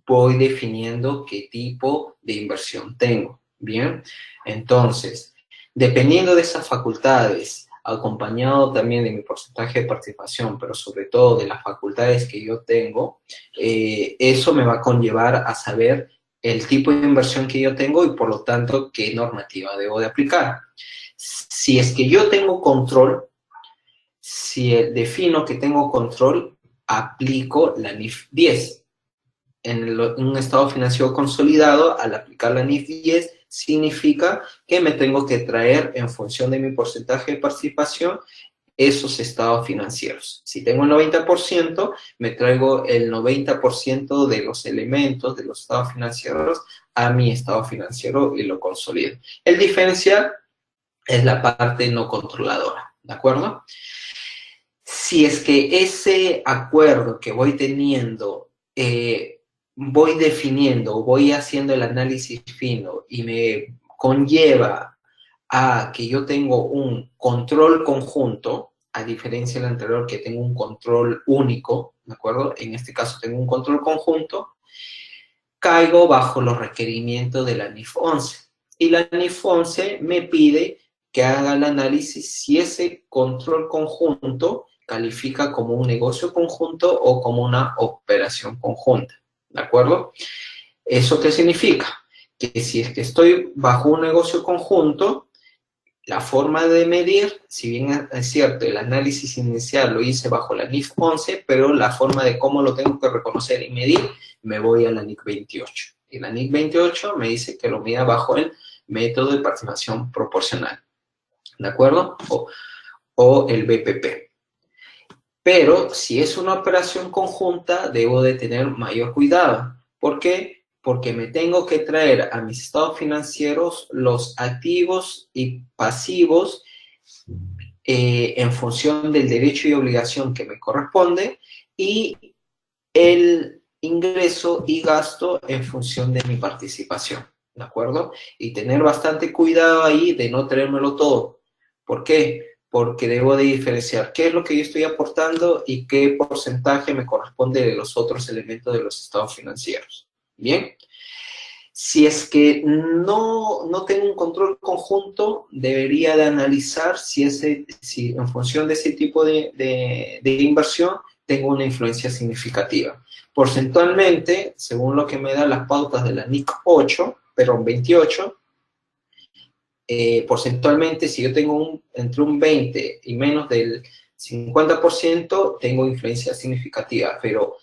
voy definiendo qué tipo de inversión tengo, ¿bien? Entonces, dependiendo de esas facultades, acompañado también de mi porcentaje de participación, pero sobre todo de las facultades que yo tengo, eso me va a conllevar a saber el tipo de inversión que yo tengo y, por lo tanto, qué normativa debo de aplicar. Si es que yo tengo control, si defino que tengo control, aplico la NIF 10. En un estado financiero consolidado, al aplicar la NIF 10, significa que me tengo que traer, en función de mi porcentaje de participación, esos estados financieros. Si tengo el 90%, me traigo el 90% de los elementos de los estados financieros a mi estado financiero y lo consolido. El diferencial es la parte no controladora, ¿de acuerdo? Si es que ese acuerdo que voy teniendo, voy definiendo, voy haciendo el análisis fino y me conlleva a que yo tengo un control conjunto, a diferencia del anterior que tengo un control único, ¿de acuerdo? En este caso tengo un control conjunto, caigo bajo los requerimientos de la NIF 11. Y la NIF 11 me pide que haga el análisis si ese control conjunto califica como un negocio conjunto o como una operación conjunta, ¿de acuerdo? ¿Eso qué significa? Que si es que estoy bajo un negocio conjunto, la forma de medir, si bien es cierto, el análisis inicial lo hice bajo la NIF 11, pero la forma de cómo lo tengo que reconocer y medir, me voy a la NIC 28. Y la NIC 28 me dice que lo mida bajo el método de participación proporcional, ¿de acuerdo? O el BPP. Pero si es una operación conjunta, debo de tener mayor cuidado. ¿Por qué? Porque me tengo que traer a mis estados financieros los activos y pasivos en función del derecho y obligación que me corresponde, y el ingreso y gasto en función de mi participación, ¿de acuerdo? Y tener bastante cuidado ahí de no traérmelo todo. ¿Por qué? Porque debo de diferenciar qué es lo que yo estoy aportando y qué porcentaje me corresponde de los otros elementos de los estados financieros. ¿Bien? Si es que no tengo un control conjunto, debería de analizar si en función de ese tipo de inversión tengo una influencia significativa. Porcentualmente, según lo que me dan las pautas de la NIC 28, porcentualmente, si yo tengo entre un 20 y menos del 50%, tengo influencia significativa, pero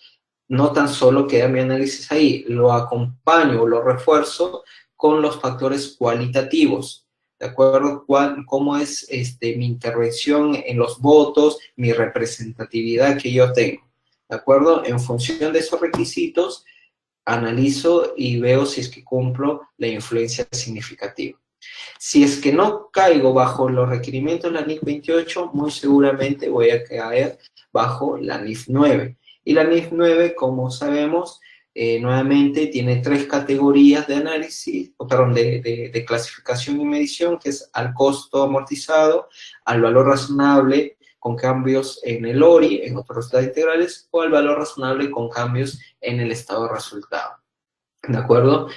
no tan solo queda mi análisis ahí, lo acompaño, lo refuerzo con los factores cualitativos, ¿de acuerdo? Cómo es mi intervención en los votos, mi representatividad que yo tengo, ¿de acuerdo? En función de esos requisitos, analizo y veo si es que cumplo la influencia significativa. Si es que no caigo bajo los requerimientos de la NIF 28, muy seguramente voy a caer bajo la NIF 9. Y la NIF 9, como sabemos, nuevamente tiene 3 categorías de análisis, de clasificación y medición, que es al costo amortizado, al valor razonable con cambios en el ORI, en otros resultados integrales, o al valor razonable con cambios en el estado de resultado. ¿De acuerdo?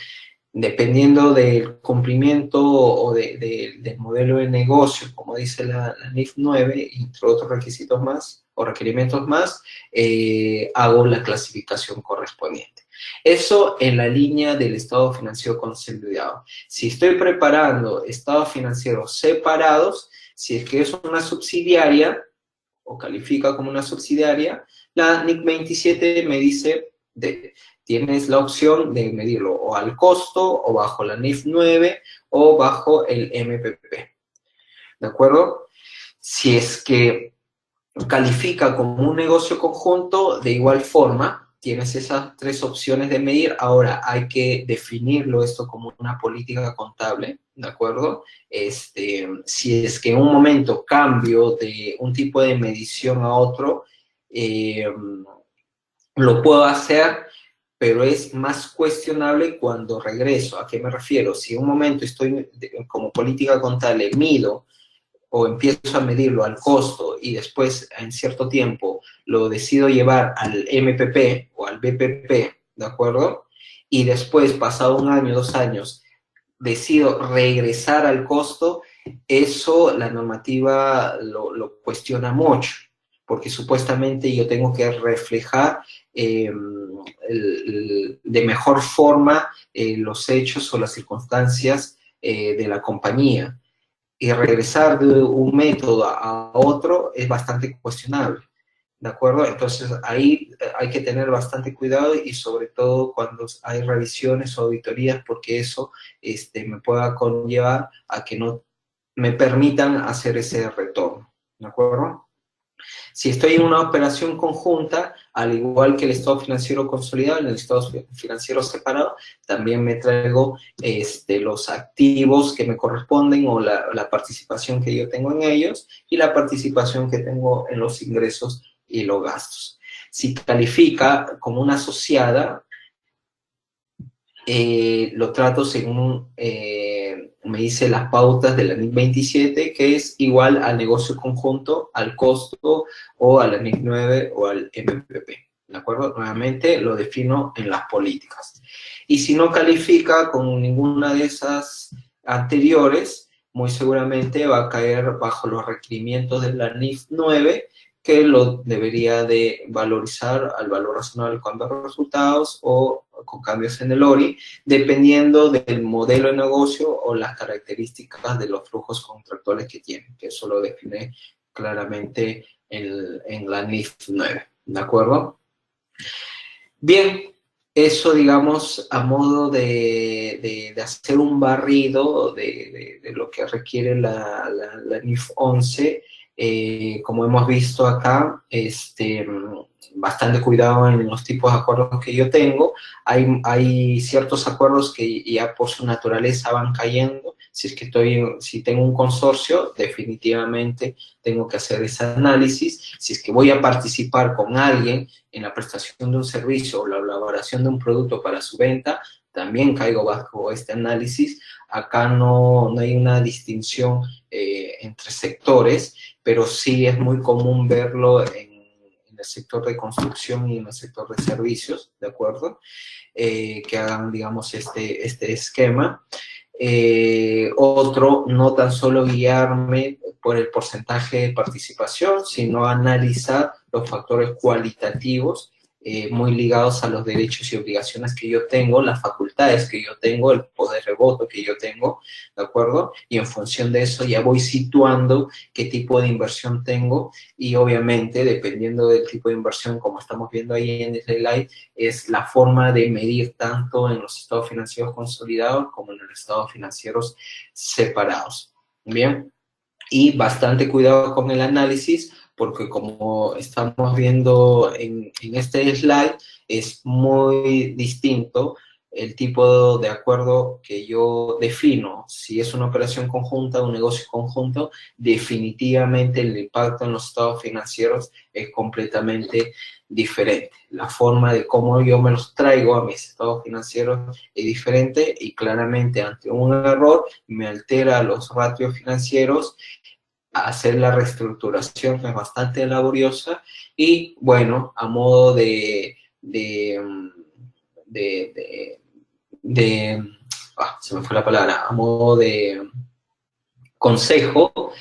Dependiendo del cumplimiento o del modelo de negocio, como dice la NIF 9, entre otros requisitos más o requerimientos más, hago la clasificación correspondiente. Eso en la línea del estado financiero consolidado. Si estoy preparando estados financieros separados, si es que es una subsidiaria o califica como una subsidiaria, la NIC 27 me dice tienes la opción de medirlo o al costo, o bajo la NIF 9, o bajo el MPP. ¿De acuerdo? Si es que califica como un negocio conjunto, de igual forma, tienes esas 3 opciones de medir. Ahora, hay que definirlo esto como una política contable, ¿de acuerdo? Si es que en un momento cambio de un tipo de medición a otro, lo puedo hacer, pero es más cuestionable cuando regreso. ¿A qué me refiero? Si en un momento estoy como política contable, mido o empiezo a medirlo al costo y después en cierto tiempo lo decido llevar al MPP o al BPP, ¿de acuerdo? Y después, pasado 1 año, 2 años, decido regresar al costo, eso la normativa lo cuestiona mucho, porque supuestamente yo tengo que reflejar de mejor forma los hechos o las circunstancias de la compañía. Y regresar de un método a otro es bastante cuestionable, ¿de acuerdo? Entonces ahí hay que tener bastante cuidado, y sobre todo cuando hay revisiones o auditorías, porque eso me pueda conllevar a que no me permitan hacer ese retorno, ¿de acuerdo? Si estoy en una operación conjunta, al igual que el estado financiero consolidado, en el estado financiero separado, también me traigo los activos que me corresponden, o la participación que yo tengo en ellos, y la participación que tengo en los ingresos y los gastos. Si califica como una asociada, lo trato según, me dice las pautas de la NIC 27, que es igual al negocio conjunto, al costo, o a la NIC 9 o al MPP, ¿de acuerdo? Nuevamente lo defino en las políticas. Y si no califica con ninguna de esas anteriores, muy seguramente va a caer bajo los requerimientos de la NIF 9, que lo debería de valorizar al valor razonable con los resultados, o con cambios en el ORI, dependiendo del modelo de negocio o las características de los flujos contractuales que tiene, que eso lo define claramente en la NIF 9, ¿de acuerdo? Bien, eso, digamos, a modo de hacer un barrido de lo que requiere la NIF 11, como hemos visto acá, bastante cuidado en los tipos de acuerdos que yo tengo. Hay ciertos acuerdos que ya por su naturaleza van cayendo, Si tengo un consorcio, definitivamente tengo que hacer ese análisis. Si es que voy a participar con alguien en la prestación de un servicio o la elaboración de un producto para su venta, también caigo bajo este análisis. Acá no hay una distinción entre sectores, pero sí es muy común verlo en el sector de construcción y en el sector de servicios, ¿de acuerdo? Que hagan, digamos, este esquema. Otro, no tan solo guiarme por el porcentaje de participación, sino analizar los factores cualitativos muy ligados a los derechos y obligaciones que yo tengo, las facultades que yo tengo, el poder de voto que yo tengo, ¿de acuerdo? Y en función de eso ya voy situando qué tipo de inversión tengo y obviamente, dependiendo del tipo de inversión, como estamos viendo ahí en el slide, es la forma de medir tanto en los estados financieros consolidados como en los estados financieros separados. Bien, y bastante cuidado con el análisis, porque como estamos viendo en este slide, es muy distinto el tipo de acuerdo que yo defino. Si es una operación conjunta, un negocio conjunto, definitivamente el impacto en los estados financieros es completamente diferente. La forma de cómo yo me los traigo a mis estados financieros es diferente y claramente ante un error me altera los ratios financieros. Hacer la reestructuración es bastante laboriosa y, bueno, a modo se me fue la palabra, a modo de consejo,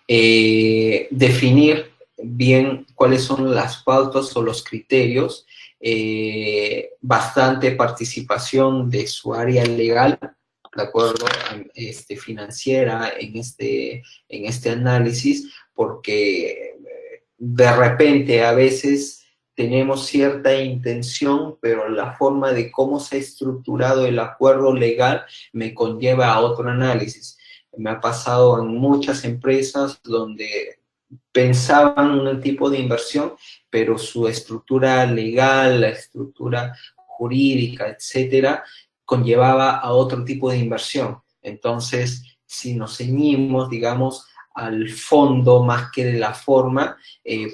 definir bien cuáles son las pautas o los criterios, bastante participación de su área legal, de acuerdo, financiera en este análisis, porque de repente a veces tenemos cierta intención, pero la forma de cómo se ha estructurado el acuerdo legal me conlleva a otro análisis. Me ha pasado en muchas empresas donde pensaban en un tipo de inversión, pero su estructura legal, la estructura jurídica, etcétera, conllevaba a otro tipo de inversión. Entonces, si nos ceñimos, digamos, al fondo más que de la forma,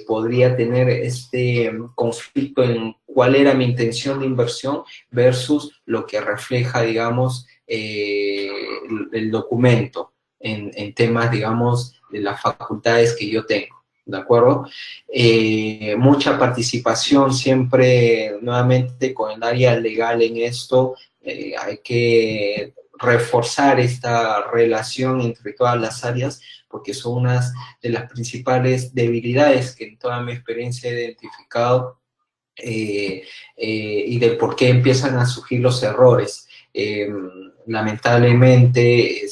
podría tener este conflicto en cuál era mi intención de inversión versus lo que refleja, digamos, el documento en temas, digamos, de las facultades que yo tengo. ¿De acuerdo? Mucha participación siempre, nuevamente, con el área legal en esto. Hay que reforzar esta relación entre todas las áreas, porque son unas de las principales debilidades que en toda mi experiencia he identificado y de por qué empiezan a surgir los errores. Lamentablemente,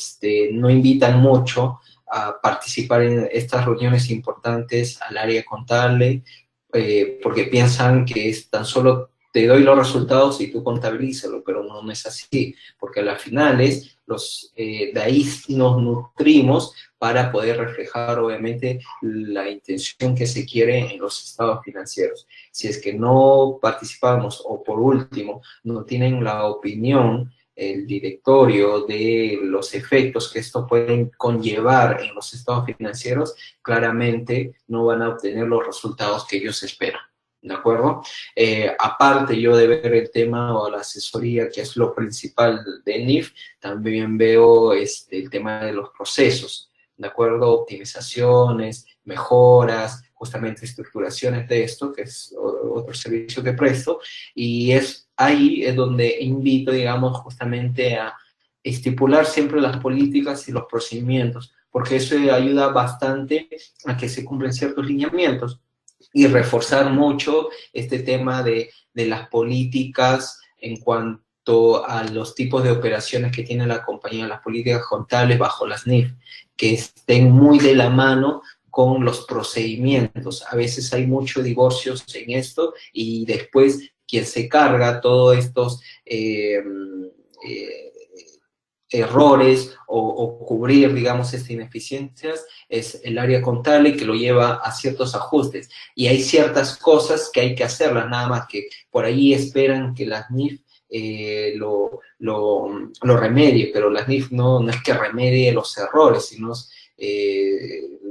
no invitan mucho a participar en estas reuniones importantes al área contable, porque piensan que es tan solo te doy los resultados y tú contabilízalo, pero no es así, porque a las finales de ahí nos nutrimos para poder reflejar, obviamente, la intención que se quiere en los estados financieros. Si es que no participamos, o por último, no tienen la opinión, el directorio, de los efectos que esto puede conllevar en los estados financieros, claramente no van a obtener los resultados que ellos esperan. ¿De acuerdo? Aparte yo de ver el tema o la asesoría, que es lo principal de NIF, también veo el tema de los procesos, ¿de acuerdo? Optimizaciones, mejoras, justamente estructuraciones de esto, que es otro servicio que presto, y ahí es donde invito, digamos, justamente a estipular siempre las políticas y los procedimientos, porque eso ayuda bastante a que se cumplan ciertos lineamientos, y reforzar mucho este tema de las políticas en cuanto a los tipos de operaciones que tiene la compañía, las políticas contables bajo las NIF, que estén muy de la mano con los procedimientos. A veces hay muchos divorcios en esto y después quien se carga todos estos errores o cubrir, digamos, estas ineficiencias es el área contable, que lo lleva a ciertos ajustes. Y hay ciertas cosas que hay que hacerlas, nada más que por ahí esperan que las NIF lo remedie, pero la NIF no es que remedie los errores, sino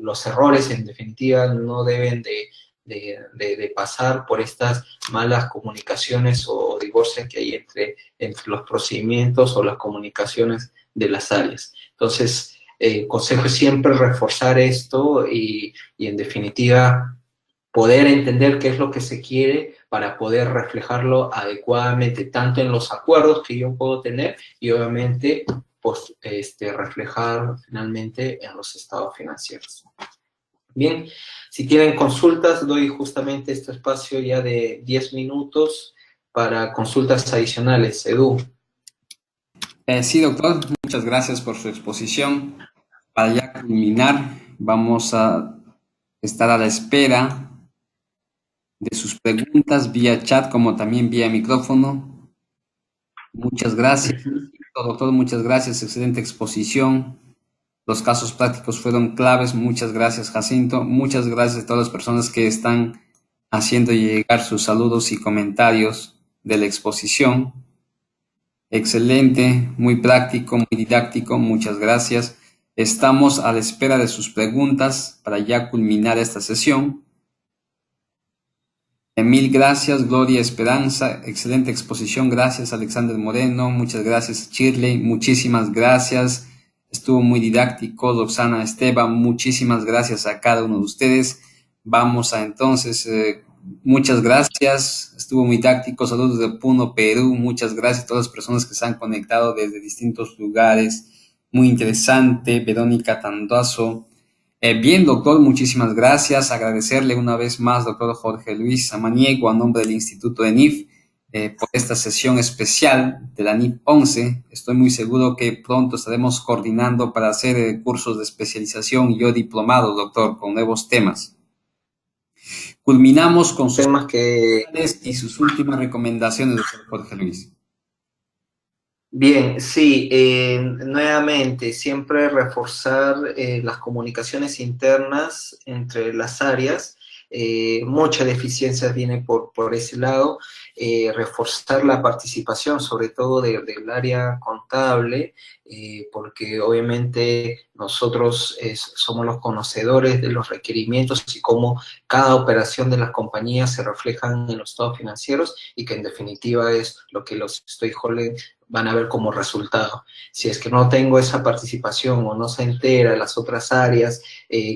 los errores en definitiva no deben de pasar por estas malas comunicaciones o divorcios que hay entre los procedimientos o las comunicaciones de las áreas. Entonces, el consejo es siempre reforzar esto y en definitiva poder entender qué es lo que se quiere para poder reflejarlo adecuadamente, tanto en los acuerdos que yo puedo tener y obviamente pues, reflejar finalmente en los estados financieros. Bien, si tienen consultas, doy justamente este espacio ya de 10 minutos para consultas adicionales. Edu. Sí, doctor, muchas gracias por su exposición. Para ya culminar, vamos a estar a la espera de sus preguntas vía chat como también vía micrófono. Muchas gracias, doctor, muchas gracias, excelente exposición. Los casos prácticos fueron claves. Muchas gracias, Jacinto. Muchas gracias a todas las personas que están haciendo llegar sus saludos y comentarios de la exposición. Excelente, muy práctico, muy didáctico. Muchas gracias. Estamos a la espera de sus preguntas para ya culminar esta sesión. Mil gracias, Gloria Esperanza. Excelente exposición. Gracias, Alexander Moreno. Muchas gracias, Shirley. Muchísimas gracias. Estuvo muy didáctico, Roxana Esteban, muchísimas gracias a cada uno de ustedes. Vamos a entonces, muchas gracias, estuvo muy didáctico, saludos de Puno, Perú, muchas gracias a todas las personas que se han conectado desde distintos lugares, muy interesante, Verónica Tandazo. Bien, doctor, muchísimas gracias, agradecerle una vez más, doctor Jorge Luis Samaniego, a nombre del Instituto de NIF, por esta sesión especial de la NIF 11. Estoy muy seguro que pronto estaremos coordinando para hacer cursos de especialización y yo diplomado, doctor, con nuevos temas. Culminamos con sus temas y sus últimas recomendaciones, doctor Jorge Luis. Bien, sí, nuevamente, siempre reforzar las comunicaciones internas entre las áreas. Mucha deficiencia viene por ese lado. Reforzar la participación, sobre todo del área contable, porque obviamente nosotros somos los conocedores de los requerimientos y cómo cada operación de las compañías se reflejan en los estados financieros y que en definitiva es lo que los stakeholders van a ver como resultado. Si es que no tengo esa participación o no se entera las otras áreas,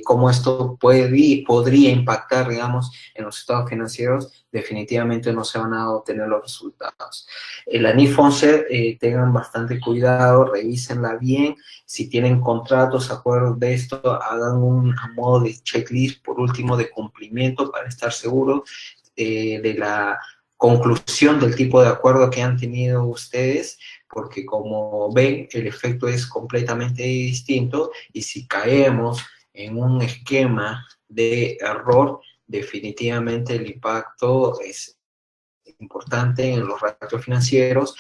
cómo esto podría impactar, digamos, en los estados financieros, definitivamente no se van a obtener los resultados. La NIF 11, tengan bastante cuidado, revísenla bien. Si tienen contratos, acuerdos de esto, hagan un modo de checklist, por último, de cumplimiento para estar seguros de la conclusión del tipo de acuerdo que han tenido ustedes, porque como ven, el efecto es completamente distinto y si caemos en un esquema de error, definitivamente el impacto es importante en los ratios financieros,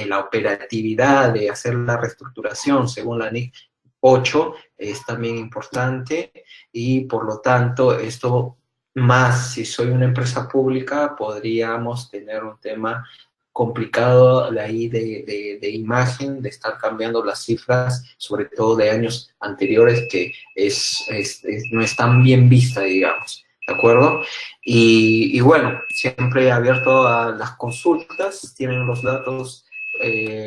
la operatividad de hacer la reestructuración según la NIC 8 es también importante y por lo tanto esto más si soy una empresa pública podríamos tener un tema complicado de ahí de imagen, de estar cambiando las cifras, sobre todo de años anteriores que no están bien vista, digamos. ¿De acuerdo? Y bueno, siempre abierto a las consultas, tienen los datos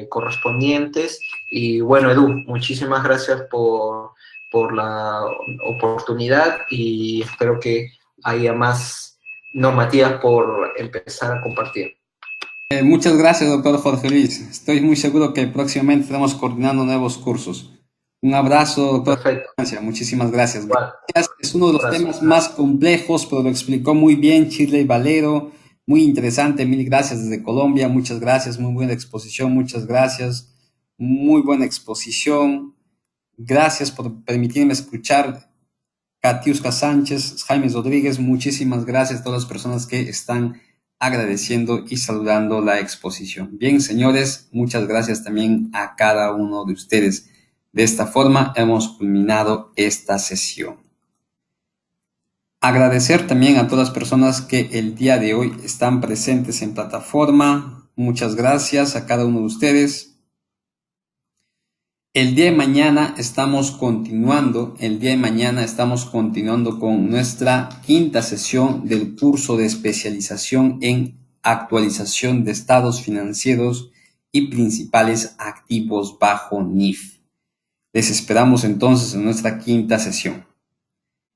correspondientes. Y bueno, Edu, muchísimas gracias por la oportunidad y espero que haya más normativas por empezar a compartir. Muchas gracias, doctor Jorge Luis. Estoy muy seguro que próximamente estamos coordinando nuevos cursos. Un abrazo, doctor. Perfecto. Muchísimas gracias. Es uno de los temas más complejos, pero lo explicó muy bien Shirley Valero. Muy interesante. Mil gracias desde Colombia. Muchas gracias. Muy buena exposición. Muchas gracias. Muy buena exposición. Gracias por permitirme escuchar. Katiuska Sánchez, Jaime Rodríguez. Muchísimas gracias a todas las personas que están agradeciendo y saludando la exposición. Bien, señores, muchas gracias también a cada uno de ustedes. De esta forma hemos culminado esta sesión. Agradecer también a todas las personas que el día de hoy están presentes en plataforma. Muchas gracias a cada uno de ustedes. El día de mañana estamos continuando con nuestra quinta sesión del curso de especialización en actualización de estados financieros y principales activos bajo NIF. Les esperamos entonces en nuestra quinta sesión.